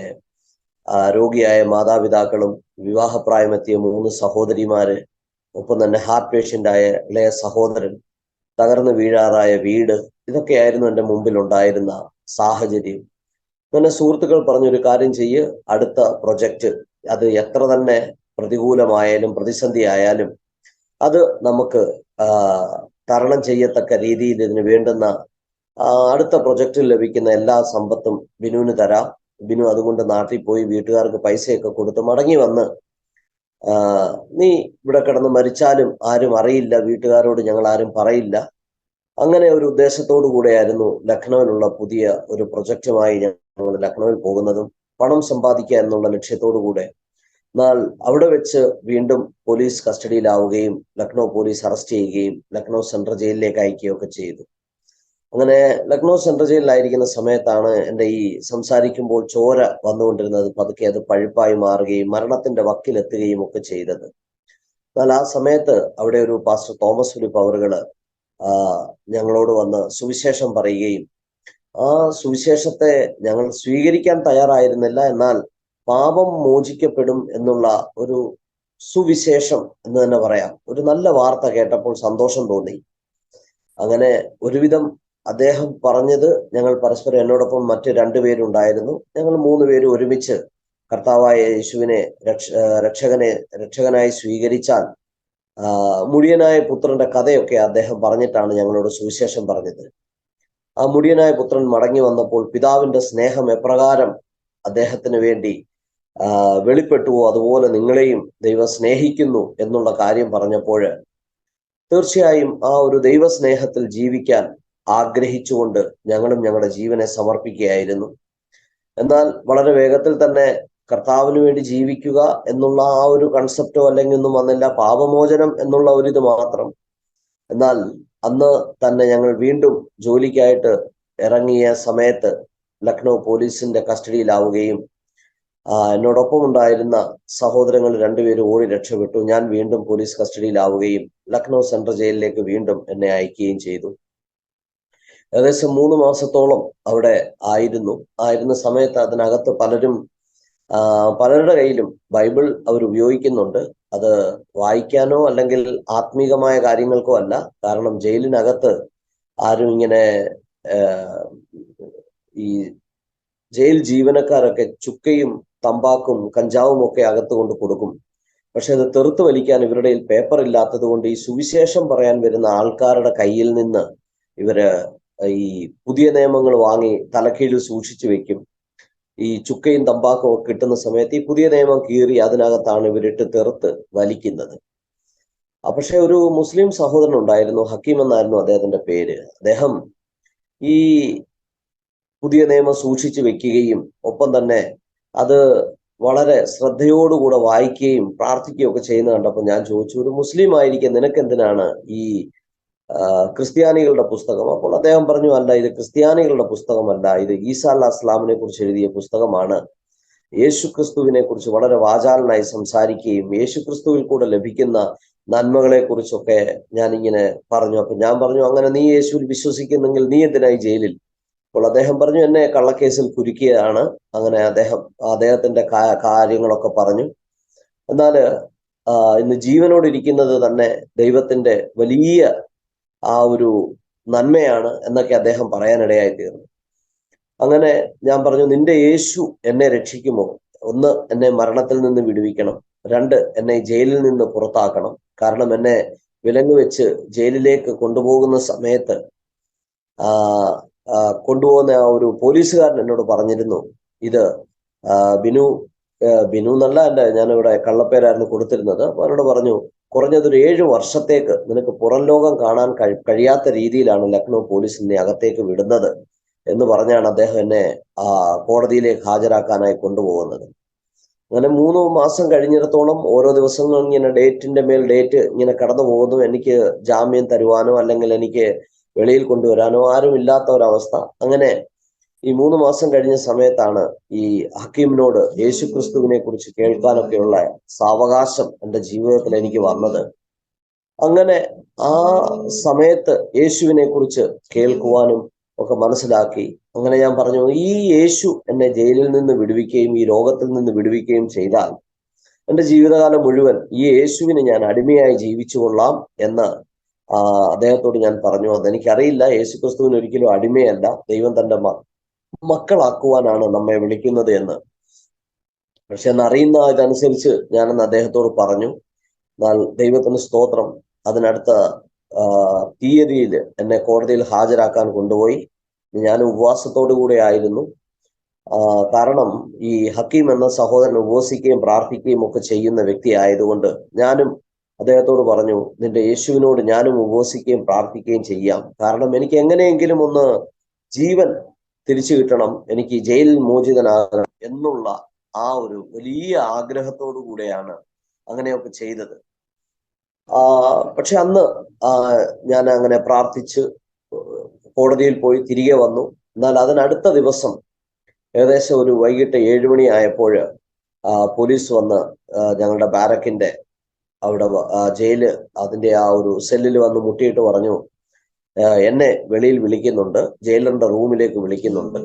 രോഗിയായ മാതാപിതാക്കളും വിവാഹപ്രായമെത്തിയ 3 സഹോദരിമാര്, ഒപ്പം തന്നെ ഹാർട്ട് പേഷ്യൻ്റായ ഇളയ സഹോദരൻ, തകർന്നു വീഴാറായ വീട്, ഇതൊക്കെയായിരുന്നു എൻ്റെ മുമ്പിൽ ഉണ്ടായിരുന്ന സാഹചര്യം. അങ്ങനെ സുഹൃത്തുക്കൾ പറഞ്ഞൊരു കാര്യം ചെയ്യ്, അടുത്ത പ്രൊജക്റ്റ് അത് എത്ര തന്നെ പ്രതികൂലമായാലും പ്രതിസന്ധി ആയാലും അത് നമുക്ക് തരണം ചെയ്യത്തക്ക രീതിയിൽ ഇതിന് വേണ്ടുന്ന അടുത്ത പ്രൊജക്റ്റിൽ ലഭിക്കുന്ന എല്ലാ സമ്പത്തും ബിനുവിന് തരാം. ബിനു അതുകൊണ്ട് നാട്ടിൽ പോയി വീട്ടുകാർക്ക് പൈസയൊക്കെ കൊടുത്ത് മടങ്ങി വന്ന് നീ ഇവിടെ കിടന്ന് മരിച്ചാലും ആരും അറിയില്ല, വീട്ടുകാരോട് ഞങ്ങൾ ആരും പറയില്ല. അങ്ങനെ ഒരു ഉദ്ദേശത്തോടു കൂടെയായിരുന്നു ലക്നൌവിലുള്ള പുതിയ ഒരു പ്രൊജക്റ്റുമായി ഞങ്ങൾ ലക്നൌവിൽ പോകുന്നതും പണം സമ്പാദിക്കുക എന്നുള്ള ലക്ഷ്യത്തോടു കൂടെ. എന്നാൽ അവിടെ വെച്ച് വീണ്ടും പോലീസ് കസ്റ്റഡിയിലാവുകയും ലക്നൗ പോലീസ് അറസ്റ്റ് ചെയ്യുകയും ലക്നൗ സെൻട്രൽ ജയിലിലേക്ക് അയക്കുകയൊക്കെ ചെയ്തു. അങ്ങനെ ലക്നൗ സെൻട്രൽ ജയിലിലായിരിക്കുന്ന സമയത്താണ് എൻ്റെ ഈ സംസാരിക്കുമ്പോൾ ചോര വന്നുകൊണ്ടിരുന്നത് പതുക്കെ അത് പഴുപ്പായി മാറുകയും മരണത്തിന്റെ വക്കിലെത്തുകയും ഒക്കെ ചെയ്തത്. എന്നാൽ ആ സമയത്ത് അവിടെ ഒരു പാസ്റ്റർ തോമസ് ഫിലിപ്പ് അവറുകള് ഞങ്ങളോട് വന്ന് സുവിശേഷം പറയുകയും ആ സുവിശേഷത്തെ ഞങ്ങൾ സ്വീകരിക്കാൻ തയ്യാറായിരുന്നില്ല, എന്നാൽ പാപം മോചിക്കപ്പെടും എന്നുള്ള ഒരു സുവിശേഷം എന്ന് തന്നെ പറയാം, ഒരു നല്ല വാർത്ത കേട്ടപ്പോൾ സന്തോഷം തോന്നി. അങ്ങനെ ഒരുവിധം അദ്ദേഹം പറഞ്ഞത് ഞങ്ങൾ പരസ്പരം, എന്നോടൊപ്പം മറ്റ് 2 പേരുണ്ടായിരുന്നു, ഞങ്ങൾ 3 പേര് ഒരുമിച്ച് കർത്താവായ യേശുവിനെ രക്ഷകനായി സ്വീകരിച്ചാൽ മുടിയനായ പുത്രന്റെ കഥയൊക്കെ അദ്ദേഹം പറഞ്ഞിട്ടാണ് ഞങ്ങളോട് സുവിശേഷം പറഞ്ഞത്. ആ മുടിയനായ പുത്രൻ മടങ്ങി വന്നപ്പോൾ പിതാവിന്റെ സ്നേഹം എപ്രകാരം അദ്ദേഹത്തിന് വേണ്ടി വെളിപ്പെട്ടുവോ അതുപോലെ നിങ്ങളെയും ദൈവം സ്നേഹിക്കുന്നു എന്നുള്ള കാര്യം പറഞ്ഞപ്പോൾ തീർച്ചയായും ആ ഒരു ദൈവസ്നേഹത്തിൽ ജീവിക്കാൻ ആഗ്രഹിച്ചുകൊണ്ട് ഞങ്ങളും ഞങ്ങളുടെ ജീവനെ സമർപ്പിക്കുകയായിരുന്നു. എന്നാൽ വളരെ വേഗത്തിൽ തന്നെ കർത്താവിന് വേണ്ടി ജീവിക്കുക എന്നുള്ള ആ ഒരു കൺസെപ്റ്റോ അല്ലെങ്കിൽ ഒന്നും വന്നില്ല, പാപമോചനം എന്നുള്ള ഒരിത് മാത്രം. എന്നാൽ അന്ന് തന്നെ ഞങ്ങൾ വീണ്ടും ജോലിക്കായിട്ട് ഇറങ്ങിയ സമയത്ത് ലക്നൗ പോലീസിന്റെ കസ്റ്റഡിയിലാവുകയും എന്നോടൊപ്പം ഉണ്ടായിരുന്ന സഹോദരങ്ങൾ 2 പേരും ഓടി രക്ഷപ്പെട്ടു. ഞാൻ വീണ്ടും പോലീസ് കസ്റ്റഡിയിലാവുകയും ലക്നൗ സെൻട്രൽ ജയിലിലേക്ക് വീണ്ടും എന്നെ അയക്കുകയും ചെയ്തു. ഏകദേശം 3 മാസത്തോളം അവിടെ ആയിരുന്ന സമയത്ത് അതിനകത്ത് പലരുടെ കയ്യിലും ബൈബിൾ അവർ ഉപയോഗിക്കുന്നുണ്ട്. അത് വായിക്കാനോ അല്ലെങ്കിൽ ആത്മീകമായ കാര്യങ്ങൾക്കോ അല്ല. കാരണം ജയിലിനകത്ത് ആരും ഇങ്ങനെ ഈ ജയിൽ ജീവനക്കാരൊക്കെ ചുക്കയും തമ്പാക്കും കഞ്ചാവും ഒക്കെ അകത്ത് കൊണ്ട് കൊടുക്കും. പക്ഷെ അത് തെറുത്ത് വലിക്കാൻ ഇവരുടെ പേപ്പർ ഇല്ലാത്തത് കൊണ്ട് ഈ സുവിശേഷം പറയാൻ വരുന്ന ആൾക്കാരുടെ കയ്യിൽ നിന്ന് ഇവര് ഈ പുതിയ നിയമങ്ങൾ വാങ്ങി തലക്കീഴിൽ സൂക്ഷിച്ചു വെക്കും. ഈ ചുക്കയും തമ്പാക്കും ഒക്കെ കിട്ടുന്ന സമയത്ത് ഈ പുതിയ നിയമം കീറി അതിനകത്താണ് ഇവരിട്ട് തെറുത്ത് വലിക്കുന്നത്. പക്ഷെ ഒരു മുസ്ലിം സഹോദരൻ ഉണ്ടായിരുന്നു, ഹക്കീം എന്നായിരുന്നു അദ്ദേഹത്തിന്റെ പേര്. അദ്ദേഹം ഈ പുതിയ നിയമം സൂക്ഷിച്ചു വെക്കുകയും ഒപ്പം തന്നെ അത് വളരെ ശ്രദ്ധയോടുകൂടെ വായിക്കുകയും പ്രാർത്ഥിക്കുകയും ഒക്കെ ചെയ്യുന്ന കണ്ടപ്പോൾ ഞാൻ ചോദിച്ചു, ഒരു മുസ്ലിം ആയിരിക്കും നിനക്ക് എന്തിനാണ് ഈ ക്രിസ്ത്യാനികളുടെ പുസ്തകം? അപ്പോൾ അദ്ദേഹം പറഞ്ഞു, അല്ല, ഇത് ക്രിസ്ത്യാനികളുടെ പുസ്തകമല്ല, ഇത് ഈസാ അലൈഹിസ്സലാമിനെ കുറിച്ച് എഴുതിയ പുസ്തകമാണ്. യേശു ക്രിസ്തുവിനെ കുറിച്ച് വളരെ വാചാലനായി സംസാരിക്കുകയും യേശു ക്രിസ്തുവിൽ കൂടെ ലഭിക്കുന്ന നന്മകളെ കുറിച്ചൊക്കെ ഞാനിങ്ങനെ പറഞ്ഞു. അപ്പൊ ഞാൻ പറഞ്ഞു, അങ്ങനെ നീ യേശുവിൽ വിശ്വസിക്കുന്നെങ്കിൽ നീ എന്തിനായി ജയിലിൽ? അപ്പോൾ അദ്ദേഹം പറഞ്ഞു, എന്നെ കള്ളക്കേസിൽ കുരുക്കിയതാണ്. അങ്ങനെ അദ്ദേഹത്തിന്റെ കാര്യങ്ങളൊക്കെ പറഞ്ഞു. എന്നാൽ ഇന്ന് ജീവനോടിരിക്കുന്നത് തന്നെ ദൈവത്തിന്റെ വലിയ ആ ഒരു നന്മയാണ് എന്നൊക്കെ അദ്ദേഹം പറയാനിടയായി തീർന്നു. അങ്ങനെ ഞാൻ പറഞ്ഞു, നിന്റെ യേശു എന്നെ രക്ഷിക്കുമോ? ഒന്ന്, എന്നെ മരണത്തിൽ നിന്ന് വിടുവിക്കണം. 2, എന്നെ ജയിലിൽ നിന്ന് പുറത്താക്കണം. കാരണം എന്നെ വിലങ്ങ് വെച്ച് ജയിലിലേക്ക് കൊണ്ടുപോകുന്ന സമയത്ത് കൊണ്ടുപോകുന്ന ആ ഒരു പോലീസുകാരൻ എന്നോട് പറഞ്ഞിരുന്നു, ഇത് ബിനു എന്നല്ല, ഞാനിവിടെ കള്ളപ്പേരായിരുന്നു കൊടുത്തിരുന്നത്. അപ്പൊ അവരോട് പറഞ്ഞു, കുറഞ്ഞതൊരു 7 വർഷത്തേക്ക് നിനക്ക് പുറം ലോകം കാണാൻ കഴിയാത്ത രീതിയിലാണ് ലക്നൗ പോലീസ് എന്നെ അകത്തേക്ക് വിടുന്നത് എന്ന് പറഞ്ഞാണ് അദ്ദേഹം എന്നെ കോടതിയിലേക്ക് ഹാജരാക്കാനായി കൊണ്ടുപോകുന്നത്. അങ്ങനെ 3 മാസം കഴിഞ്ഞിടത്തോളം ഓരോ ദിവസങ്ങളും ഇങ്ങനെ ഡേറ്റിന്റെ മേൽ ഡേറ്റ് ഇങ്ങനെ കടന്നു പോകുന്നു. എനിക്ക് ജാമ്യം തരുവാനോ അല്ലെങ്കിൽ എനിക്ക് വെളിയിൽ കൊണ്ടുവരാനോ ആരും ഇല്ലാത്ത ഒരവസ്ഥ. അങ്ങനെ ഈ 3 മാസം കഴിഞ്ഞ സമയത്താണ് ഈ ഹക്കീമിനോട് യേശു ക്രിസ്തുവിനെ കുറിച്ച് കേൾക്കാനൊക്കെയുള്ള സാവകാശം എൻ്റെ ജീവിതത്തിൽ എനിക്ക് വന്നത്. അങ്ങനെ ആ സമയത്ത് യേശുവിനെ കുറിച്ച് കേൾക്കുവാനും ഒക്കെ മനസ്സിലാക്കി. അങ്ങനെ ഞാൻ പറഞ്ഞു, ഈ യേശു എന്നെ ജയിലിൽ നിന്ന് വിടുവിക്കുകയും ഈ രോഗത്തിൽ നിന്ന് വിടുവിക്കുകയും ചെയ്താൽ എൻ്റെ ജീവിതകാലം മുഴുവൻ ഈ യേശുവിന് ഞാൻ അടിമയായി ജീവിച്ചു കൊള്ളാം എന്ന് അദ്ദേഹത്തോട് ഞാൻ പറഞ്ഞു. അതെനിക്കറിയില്ല, യേശു ക്രിസ്തുവിന് ഒരിക്കലും അടിമയല്ല, ദൈവം തന്റെ മക്കളാക്കുവാനാണ് നമ്മെ വിളിക്കുന്നത് എന്ന്. പക്ഷെ എന്നറിയുന്ന ഇതനുസരിച്ച് ഞാനെന്ന് അദ്ദേഹത്തോട് പറഞ്ഞു. എന്നാൽ ദൈവത്തിന് സ്തോത്രം, അതിനടുത്ത തീയതിയിൽ എന്നെ കോടതിയിൽ ഹാജരാക്കാൻ കൊണ്ടുപോയി. ഞാൻ ഉപവാസത്തോടു കൂടെ ആയിരുന്നു. കാരണം ഈ ഹക്കീം എന്ന സഹോദരൻ ഉപവസിക്കുകയും പ്രാർത്ഥിക്കുകയും ഒക്കെ ചെയ്യുന്ന വ്യക്തി ആയതുകൊണ്ട് ഞാനും അദ്ദേഹത്തോട് പറഞ്ഞു, നിന്റെ യേശുവിനോട് ഞാനും ഉപവസിക്കുകയും പ്രാർത്ഥിക്കുകയും ചെയ്യാം. കാരണം എനിക്ക് എങ്ങനെയെങ്കിലും ഒന്ന് ജീവൻ തിരിച്ചു കിട്ടണം, എനിക്ക് ജയിലിൽ മോചിതനാകണം എന്നുള്ള ആ ഒരു വലിയ ആഗ്രഹത്തോടു കൂടെയാണ് അങ്ങനെയൊക്കെ ചെയ്തത്. പക്ഷെ അന്ന് ഞാൻ അങ്ങനെ പ്രാർത്ഥിച്ച് കോടതിയിൽ പോയി തിരികെ വന്നു. എന്നാൽ അതിനടുത്ത ദിവസം ഏകദേശം ഒരു വൈകിട്ട് 7 മണി ആയപ്പോൾ പോലീസ് വന്ന് ഞങ്ങളുടെ ബാരക്കിന്റെ അവിടെ ജയില് അതിന്റെ ആ ഒരു സെല്ലിൽ വന്ന് മുട്ടിയിട്ട് പറഞ്ഞു, എന്നെ വെളിയിൽ വിളിക്കുന്നുണ്ട്, ജയിലറിന്റെ റൂമിലേക്ക് വിളിക്കുന്നുണ്ട്.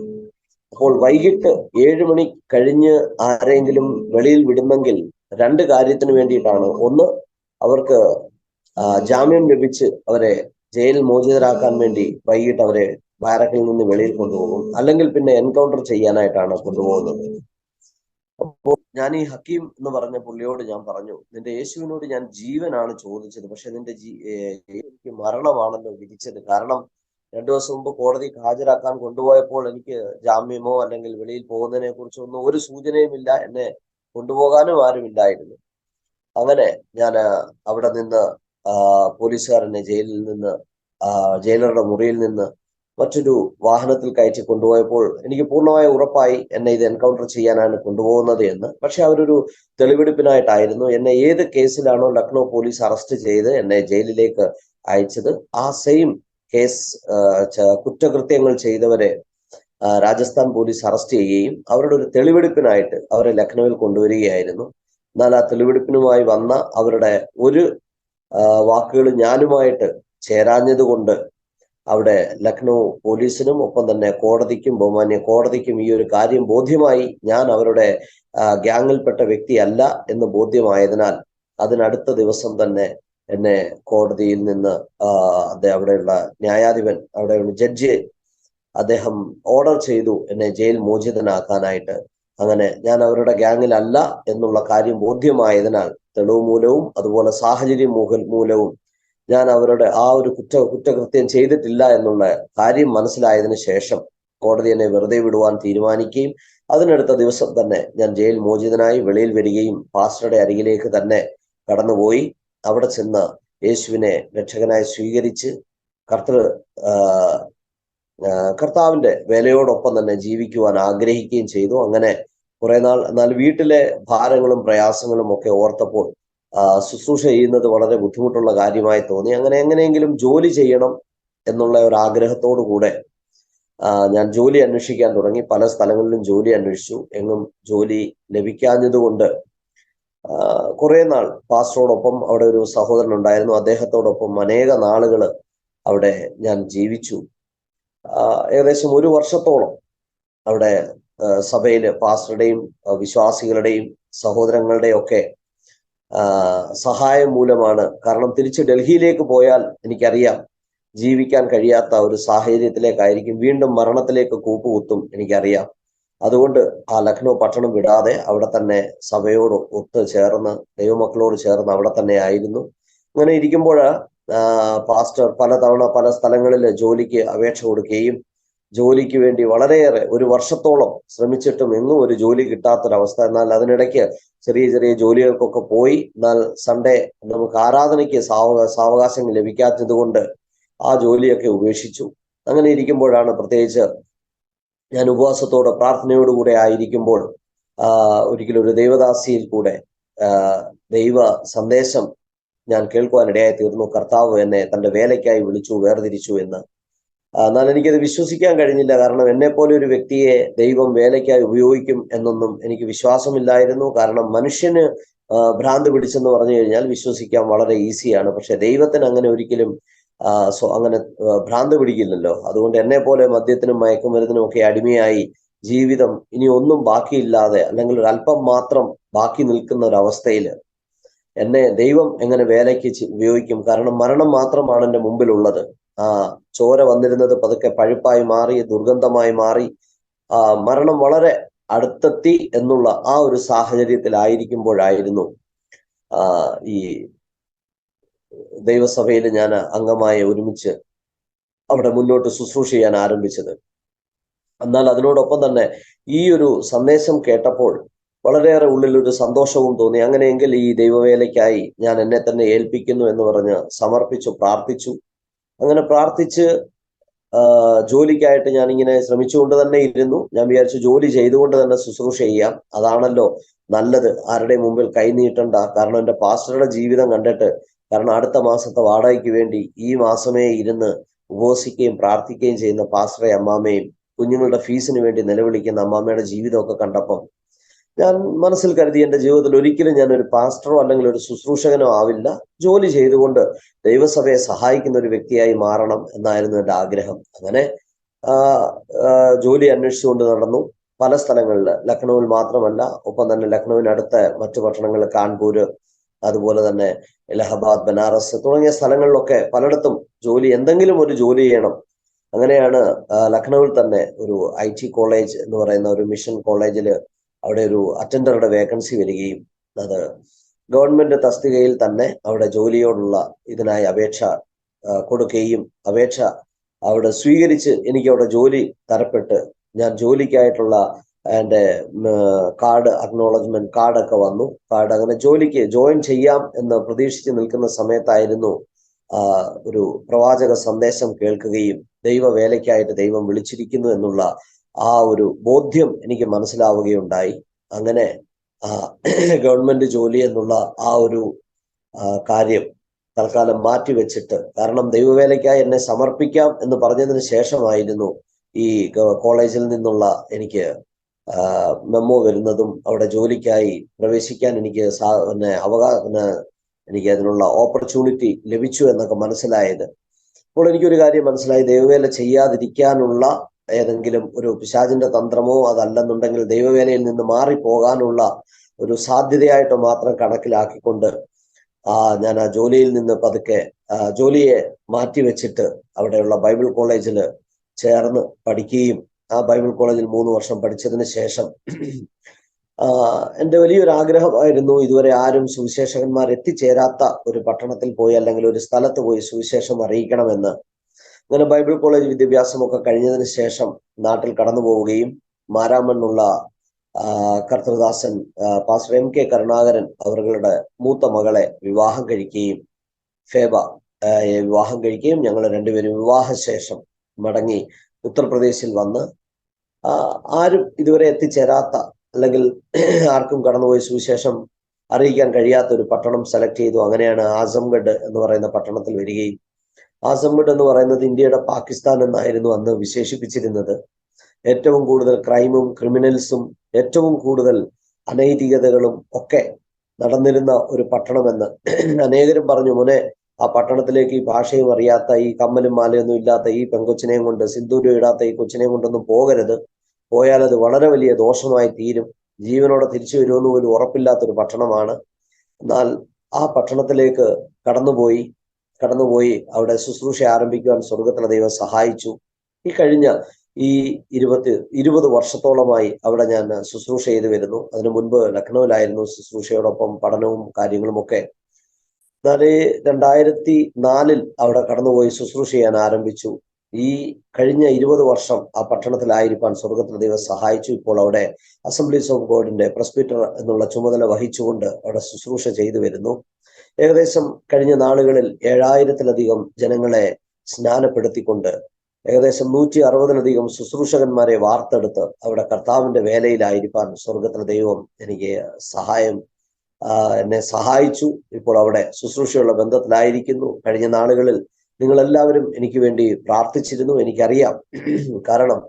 അപ്പോൾ വൈകിട്ട് 7 മണി കഴിഞ്ഞ് ആരെങ്കിലും വെളിയിൽ വിടുന്നെങ്കിൽ 2 കാര്യത്തിന് വേണ്ടിയിട്ടാണ്. ഒന്ന്, അവർക്ക് ജാമ്യം ലഭിച്ച് അവരെ ജയിൽ മോചിതരാക്കാൻ വേണ്ടി വൈകിട്ട് അവരെ ബാരക്കിൽ നിന്ന് വെളിയിൽ കൊണ്ടുപോകും, അല്ലെങ്കിൽ പിന്നെ എൻകൗണ്ടർ ചെയ്യാനായിട്ടാണ് കൊണ്ടുപോകുന്നത്. അപ്പോൾ ഞാൻ ഈ ഹക്കീം എന്ന് പറഞ്ഞ പുള്ളിയോട് ഞാൻ പറഞ്ഞു, നിന്റെ യേശുവിനോട് ഞാൻ ജീവനാണ് ചോദിച്ചത്, പക്ഷെ നിന്റെ എനിക്ക് മരണമാണല്ലോ വിധിച്ചത്. കാരണം 2 ദിവസം മുമ്പ് കോടതിക്ക് ഹാജരാക്കാൻ കൊണ്ടുപോയപ്പോൾ എനിക്ക് ജാമ്യമോ അല്ലെങ്കിൽ വെളിയിൽ പോകുന്നതിനെ കുറിച്ചൊന്നും ഒരു സൂചനയുമില്ല, എന്നെ കൊണ്ടുപോകാനും ആരുമില്ലായിരുന്നു. അങ്ങനെ ഞാൻ അവിടെ നിന്ന് പോലീസുകാരനെ ജയിലറുടെ മുറിയിൽ നിന്ന് മറ്റൊരു വാഹനത്തിൽ കയറ്റി കൊണ്ടുപോയപ്പോൾ എനിക്ക് പൂർണ്ണമായ ഉറപ്പായി എന്നെ ഇത് എൻകൗണ്ടർ ചെയ്യാനാണ് കൊണ്ടുപോകുന്നത് എന്ന്. പക്ഷെ അവരൊരു തെളിവെടുപ്പിനായിട്ടായിരുന്നു. എന്നെ ഏത് കേസിലാണോ ലക്നൗ പോലീസ് അറസ്റ്റ് ചെയ്ത് എന്നെ ജയിലിലേക്ക് അയച്ചത്, ആ സെയിം കേസ് കുറ്റകൃത്യങ്ങൾ ചെയ്തവരെ രാജസ്ഥാൻ പോലീസ് അറസ്റ്റ് ചെയ്യുകയും അവരുടെ ഒരു തെളിവെടുപ്പിനായിട്ട് അവരെ ലക്നൌവിൽ കൊണ്ടുവരികയായിരുന്നു. എന്നാൽ ആ തെളിവെടുപ്പിനുമായി വന്ന അവരുടെ ഒരു വാക്കുകൾ ഞാനുമായിട്ട് ചേരാഞ്ഞത് കൊണ്ട് അവിടെ ലക്നൗ പോലീസിനും ഒപ്പം തന്നെ കോടതിക്കും, ബഹുമാന്യ കോടതിക്കും ഈ ഒരു കാര്യം ബോധ്യമായി. ഞാൻ അവരുടെ ഗ്യാങ്ങിൽപ്പെട്ട വ്യക്തിയല്ല എന്ന് ബോധ്യമായതിനാൽ അതിനടുത്ത ദിവസം തന്നെ എന്നെ കോടതിയിൽ നിന്ന് അവിടെയുള്ള ന്യായാധിപൻ, അവിടെയുള്ള ജഡ്ജി, അദ്ദേഹം ഓർഡർ ചെയ്തു എന്നെ ജയിൽ മോചിതനാക്കാനായിട്ട്. അങ്ങനെ ഞാൻ അവരുടെ ഗ്യാങ്ങിലല്ല എന്നുള്ള കാര്യം ബോധ്യമായതിനാൽ, തെളിവ് മൂലവും അതുപോലെ സാഹചര്യം മൂലവും ഞാൻ അവരുടെ ആ ഒരു കുറ്റകൃത്യം ചെയ്തിട്ടില്ല എന്നുള്ള കാര്യം മനസ്സിലായതിനു ശേഷം കോടതി എന്നെ വെറുതെ വിടുവാൻ തീരുമാനിക്കുകയും അതിനടുത്ത ദിവസം തന്നെ ഞാൻ ജയിൽ മോചിതനായി വെളിയിൽ വരികയും പാസ്റ്ററുടെ അരികിലേക്ക് തന്നെ കടന്നുപോയി. അവിടെ ചെന്ന് യേശുവിനെ രക്ഷകനായി സ്വീകരിച്ച് കർത്താവിന്റെ വേലയോടൊപ്പം തന്നെ ജീവിക്കുവാൻ ആഗ്രഹിക്കുകയും ചെയ്തു. അങ്ങനെ കുറെ നാൾ, എന്നാൽ വീട്ടിലെ ഭാരങ്ങളും പ്രയാസങ്ങളും ഒക്കെ ഓർത്തപ്പോൾ ശുശ്രൂഷ ചെയ്യുന്നത് വളരെ ബുദ്ധിമുട്ടുള്ള കാര്യമായി തോന്നി. അങ്ങനെ എങ്ങനെയെങ്കിലും ജോലി ചെയ്യണം എന്നുള്ള ഒരു ആഗ്രഹത്തോടു കൂടെ ഞാൻ ജോലി അന്വേഷിക്കാൻ തുടങ്ങി. പല സ്ഥലങ്ങളിലും ജോലി അന്വേഷിച്ചു. എങ്ങും ജോലി ലഭിക്കാഞ്ഞതുകൊണ്ട് കുറെ നാൾ പാസ്റ്ററോടൊപ്പം, അവിടെ ഒരു സഹോദരൻ ഉണ്ടായിരുന്നു, അദ്ദേഹത്തോടൊപ്പം അനേക നാളുകൾ അവിടെ ഞാൻ ജീവിച്ചു. ഏകദേശം 1 വർഷത്തോളം അവിടെ സഭയില് പാസ്റ്ററുടെയും വിശ്വാസികളുടെയും സഹോദരങ്ങളുടെയും ഒക്കെ സഹായം മൂലമാണ്. കാരണം തിരിച്ച് ഡൽഹിയിലേക്ക് പോയാൽ എനിക്കറിയാം ജീവിക്കാൻ കഴിയാത്ത ഒരു സാഹചര്യത്തിലേക്കായിരിക്കും, വീണ്ടും മരണത്തിലേക്ക് കൂപ്പുകുത്തും എനിക്കറിയാം. അതുകൊണ്ട് ആ ലക്നൗ പട്ടണം വിടാതെ അവിടെ തന്നെ സഭയോട് ഒത്ത് ചേർന്ന്, ദൈവമക്കളോട് ചേർന്ന് അവിടെ തന്നെ ആയിരുന്നു. അങ്ങനെ ഇരിക്കുമ്പോൾ പാസ്റ്റർ പലതവണ പല സ്ഥലങ്ങളിൽ ജോലിക്ക് അപേക്ഷ കൊടുക്കുകയും ജോലിക്ക് വേണ്ടി വളരെയേറെ 1 വർഷത്തോളം ശ്രമിച്ചിട്ടും എങ്ങും ഒരു ജോലി കിട്ടാത്തൊരവസ്ഥ. എന്നാൽ അതിനിടയ്ക്ക് ചെറിയ ചെറിയ ജോലികൾക്കൊക്കെ പോയി. എന്നാൽ സൺഡേ നമുക്ക് ആരാധനയ്ക്ക് സാവകാശം ലഭിക്കാത്തത് കൊണ്ട് ആ ജോലിയൊക്കെ ഉപേക്ഷിച്ചു. അങ്ങനെ ഇരിക്കുമ്പോഴാണ്, പ്രത്യേകിച്ച് ഞാൻ ഉപവാസത്തോടെ പ്രാർത്ഥനയോടുകൂടെ ആയിരിക്കുമ്പോൾ ഒരിക്കലും ഒരു ദൈവദാസിയിൽ കൂടെ ദൈവ സന്ദേശം ഞാൻ കേൾക്കുവാനിടയായി തീർന്നു. കർത്താവ് എന്നെ തന്റെ വേലയ്ക്കായി വിളിച്ചു, വേർതിരിച്ചു എന്ന്. എന്നാൽ എനിക്കത് വിശ്വസിക്കാൻ കഴിഞ്ഞില്ല. കാരണം എന്നെ പോലെ ഒരു വ്യക്തിയെ ദൈവം വേലയ്ക്കായി ഉപയോഗിക്കും എന്നൊന്നും എനിക്ക് വിശ്വാസമില്ലായിരുന്നു. കാരണം മനുഷ്യന് ഭ്രാന്ത് പിടിച്ചെന്ന് പറഞ്ഞു കഴിഞ്ഞാൽ വിശ്വസിക്കാൻ വളരെ ഈസിയാണ്. പക്ഷെ ദൈവത്തിന് അങ്ങനെ ഒരിക്കലും അങ്ങനെ ഭ്രാന്ത് പിടിക്കില്ലല്ലോ. അതുകൊണ്ട് എന്നെ പോലെ മദ്യത്തിനും മയക്കുമരുന്നിനും ഒക്കെ അടിമയായി ജീവിതം ഇനി ഒന്നും ബാക്കിയില്ലാതെ, അല്ലെങ്കിൽ ഒരു അല്പം മാത്രം ബാക്കി നിൽക്കുന്ന ഒരു അവസ്ഥയിൽ എന്നെ ദൈവം എങ്ങനെ വേലയ്ക്ക് ഉപയോഗിക്കും? കാരണം മരണം മാത്രമാണ് എൻ്റെ മുമ്പിലുള്ളത്. ചോര വന്നിരുന്നത് പതുക്കെ പഴുപ്പായി മാറി, ദുർഗന്ധമായി മാറി, മരണം വളരെ അടുത്തെത്തി എന്നുള്ള ആ ഒരു സാഹചര്യത്തിലായിരിക്കുമ്പോഴായിരുന്നു ഈ ദൈവസഭയിൽ ഞാൻ അംഗമായി ഒരുമിച്ച് അവിടെ മുന്നോട്ട് ശുശ്രൂഷ ചെയ്യാൻ ആരംഭിച്ചത്. എന്നാൽ അതിനോടൊപ്പം തന്നെ ഈ ഒരു സന്ദേശം കേട്ടപ്പോൾ വളരെയേറെ ഉള്ളിലൊരു സന്തോഷവും തോന്നി. അങ്ങനെയെങ്കിൽ ഈ ദൈവവേലയ്ക്കായി ഞാൻ എന്നെ തന്നെ ഏൽപ്പിക്കുന്നു എന്ന് പറഞ്ഞ് സമർപ്പിച്ചു, പ്രാർത്ഥിച്ചു. അങ്ങനെ പ്രാർത്ഥിച്ച് ജോലിക്കായിട്ട് ഞാനിങ്ങനെ ശ്രമിച്ചുകൊണ്ട് തന്നെ ഇരുന്നു. ഞാൻ വിചാരിച്ചു ജോലി ചെയ്തുകൊണ്ട് തന്നെ ശുശ്രൂഷ ചെയ്യാം, അതാണല്ലോ നല്ലത്, ആരുടെ മുമ്പിൽ കൈ നീട്ടണ്ട. കാരണം എൻ്റെ പാസ്റ്ററുടെ ജീവിതം കണ്ടിട്ട്, കാരണം അടുത്ത മാസത്തെ വാടകയ്ക്ക് വേണ്ടി ഈ മാസമേ ഇരുന്ന് ഉപവസിക്കുകയും പ്രാർത്ഥിക്കുകയും ചെയ്യുന്ന പാസ്റ്ററെ അമ്മാമ്മയും കുഞ്ഞുങ്ങളുടെ ഫീസിന് വേണ്ടി നിലവിളിക്കുന്ന അമ്മാമ്മയുടെ ജീവിതമൊക്കെ കണ്ടപ്പം ഞാൻ മനസ്സിൽ കരുതി, എൻ്റെ ജീവിതത്തിൽ ഒരിക്കലും ഞാനൊരു പാസ്റ്ററോ അല്ലെങ്കിൽ ഒരു ശുശ്രൂഷകനോ ആവില്ല, ജോലി ചെയ്തുകൊണ്ട് ദൈവസഭയെ സഹായിക്കുന്ന ഒരു വ്യക്തിയായി മാറണം എന്നായിരുന്നു എൻ്റെ ആഗ്രഹം. അങ്ങനെ ജോലി അന്വേഷിച്ചുകൊണ്ട് നടന്നു പല സ്ഥലങ്ങളിൽ, ലക്നൌവിൽ മാത്രമല്ല, ഒപ്പം തന്നെ ലക്നൌവിനടുത്ത മറ്റു പട്ടണങ്ങൾ, കാൺപൂര്, അതുപോലെ തന്നെ ഇലഹബാദ്, ബനാറസ് തുടങ്ങിയ സ്ഥലങ്ങളിലൊക്കെ പലയിടത്തും എന്തെങ്കിലും ഒരു ജോലി ചെയ്യണം. അങ്ങനെയാണ് ലക്നൌവിൽ തന്നെ ഒരു IT കോളേജ് എന്ന് പറയുന്ന ഒരു മിഷൻ കോളേജിൽ അവിടെ ഒരു അറ്റൻഡറുടെ വേക്കൻസി വരികയും അത് ഗവൺമെന്റ് തസ്തികയിൽ തന്നെ അവിടെ ജോലിയോടുള്ള ഇതിനായി അപേക്ഷ കൊടുക്കുകയും അപേക്ഷ അവിടെ സ്വീകരിച്ച് എനിക്ക് അവിടെ ജോലി തരപ്പെട്ട് ഞാൻ ജോലിക്കായിട്ടുള്ള എൻ്റെ കാർഡ്, അക്നോളജ്മെന്റ് കാർഡൊക്കെ വന്നു. അങ്ങനെ ജോലിക്ക് ജോയിൻ ചെയ്യാം എന്ന് പ്രതീക്ഷിച്ച് നിൽക്കുന്ന സമയത്തായിരുന്നു ഒരു പ്രവാചക സന്ദേശം കേൾക്കുകയും ദൈവ വേലയ്ക്കായിട്ട് ദൈവം വിളിച്ചിരിക്കുന്നു എന്നുള്ള ആ ഒരു ബോധ്യം എനിക്ക് മനസ്സിലാവുകയുണ്ടായി. അങ്ങനെ ഗവൺമെന്റ് ജോലി എന്നുള്ള ആ ഒരു കാര്യം തൽക്കാലം മാറ്റിവെച്ചിട്ട്, കാരണം ദൈവവേലയ്ക്കായി എന്നെ സമർപ്പിക്കാം എന്ന് പറഞ്ഞതിന് ശേഷമായിരുന്നു ഈ കോളേജിൽ നിന്നുള്ള എനിക്ക് മെമ്മോ വരുന്നതും അവിടെ ജോലിക്കായി പ്രവേശിക്കാൻ എനിക്ക് എനിക്ക് അതിനുള്ള ഓപ്പർച്യൂണിറ്റി ലഭിച്ചു എന്നൊക്കെ മനസ്സിലായത്. അപ്പോൾ എനിക്കൊരു കാര്യം മനസ്സിലായി, ദൈവവേല ചെയ്യാതിരിക്കാനുള്ള ഏതെങ്കിലും ഒരു പിശാചിന്റെ തന്ത്രമോ അതല്ലെന്നുണ്ടെങ്കിൽ ദൈവവേലയിൽ നിന്ന് മാറിപ്പോകാനുള്ള ഒരു സാധ്യതയായിട്ട് മാത്രം കണക്കിലാക്കിക്കൊണ്ട് ഞാൻ ആ ജോലിയിൽ നിന്ന് പതുക്കെ ജോലിയെ മാറ്റിവെച്ചിട്ട് അവിടെയുള്ള ബൈബിൾ കോളേജിൽ ചേർന്ന് പഠിക്കുകയും ആ ബൈബിൾ കോളേജിൽ 3 വർഷം പഠിച്ചതിന് ശേഷം എൻ്റെ വലിയൊരു ആഗ്രഹമായിരുന്നു ഇതുവരെ ആരും സുവിശേഷകന്മാർ എത്തിച്ചേരാത്ത ഒരു പട്ടണത്തിൽ പോയി അല്ലെങ്കിൽ ഒരു സ്ഥലത്ത് പോയി സുവിശേഷം അറിയിക്കണമെന്ന്. അങ്ങനെ ബൈബിൾ കോളേജ് വിദ്യാഭ്യാസമൊക്കെ കഴിഞ്ഞതിന് ശേഷം നാട്ടിൽ കടന്നു പോവുകയും മാരാമണ്ണുള്ള കർത്തൃദാസൻ പാസ്റ്റർ MK കരുണാകരൻ അവരുടെ മൂത്ത മകളെ വിവാഹം കഴിക്കുകയും ഫേബ വിവാഹം കഴിക്കുകയും ഞങ്ങൾ രണ്ടുപേരും വിവാഹശേഷം മടങ്ങി ഉത്തർപ്രദേശിൽ വന്ന് ആരും ഇതുവരെ എത്തിച്ചേരാത്ത അല്ലെങ്കിൽ ആർക്കും കടന്നുപോയി സുവിശേഷം അറിയിക്കാൻ കഴിയാത്ത ഒരു പട്ടണം സെലക്ട് ചെയ്തു. അങ്ങനെയാണ് ആസംഗഡ് എന്ന് പറയുന്ന പട്ടണത്തിൽ വരികയും, ആസംഗഡ് എന്ന് പറയുന്നത് ഇന്ത്യയുടെ പാകിസ്ഥാൻ എന്നായിരുന്നു അന്ന് വിശേഷിപ്പിച്ചിരുന്നത്. ഏറ്റവും കൂടുതൽ ക്രൈമും ക്രിമിനൽസും ഏറ്റവും കൂടുതൽ അനൈതികതകളും ഒക്കെ നടന്നിരുന്ന ഒരു പട്ടണമെന്ന് അനേകരും പറഞ്ഞു. മോനെ, ആ പട്ടണത്തിലേക്ക് ഈ ഭാഷയും അറിയാത്ത, ഈ കമ്മലും മാലയൊന്നും ഇല്ലാത്ത ഈ പെങ്കൊച്ചിനെയും കൊണ്ട്, സിന്ദൂരം ഇടാത്ത ഈ കൊച്ചിനെയും കൊണ്ടൊന്നും പോകരുത്. പോയാൽ അത് വളരെ വലിയ ദോഷമായി തീരും. ജീവനോടെ തിരിച്ചു വരുമെന്ന് പോലും ഉറപ്പില്ലാത്തൊരു പട്ടണമാണ്. എന്നാൽ ആ പട്ടണത്തിലേക്ക് കടന്നുപോയി അവിടെ ശുശ്രൂഷ ആരംഭിക്കുവാൻ സ്വർഗത്തിലെ ദൈവം സഹായിച്ചു. ഈ കഴിഞ്ഞ 20 വർഷത്തോളമായി അവിടെ ഞാൻ ശുശ്രൂഷ ചെയ്തു വരുന്നു. അതിനു മുൻപ് ലക്നൌവിലായിരുന്നു ശുശ്രൂഷയോടൊപ്പം പഠനവും കാര്യങ്ങളും ഒക്കെ. എന്നാൽ 2004 അവിടെ കടന്നുപോയി ശുശ്രൂഷ ചെയ്യാൻ ആരംഭിച്ചു. ഈ കഴിഞ്ഞ 20 വർഷം ആ പട്ടണത്തിലായിരിക്കാൻ സ്വർഗത്തിലെ ദൈവം സഹായിച്ചു. ഇപ്പോൾ അവിടെ അസംബ്ലീസ് ഓഫ് ഗോഡിന്റെ പ്രസ്ബിറ്റർ എന്നുള്ള ചുമതല വഹിച്ചുകൊണ്ട് അവിടെ ശുശ്രൂഷ ചെയ്തു വരുന്നു. ഏകദേശം കഴിഞ്ഞ നാളുകളിൽ 7000-ലധികം ജനങ്ങളെ സ്നാനപ്പെടുത്തിക്കൊണ്ട് ഏകദേശം 160-ലധികം ശുശ്രൂഷകന്മാരെ വാർത്തെടുത്ത് അവിടെ കർത്താവിന്റെ വേലയിലായിരിക്കാൻ സ്വർഗത്തിലെ ദൈവം എന്നെ സഹായിച്ചു. ഇപ്പോൾ അവിടെ ശുശ്രൂഷയുള്ള ബന്ധത്തിലായിരിക്കുന്നു. കഴിഞ്ഞ നാളുകളിൽ നിങ്ങളെല്ലാവരും എനിക്ക് വേണ്ടി പ്രാർത്ഥിച്ചിരുന്നു, എനിക്കറിയാം. കാരണം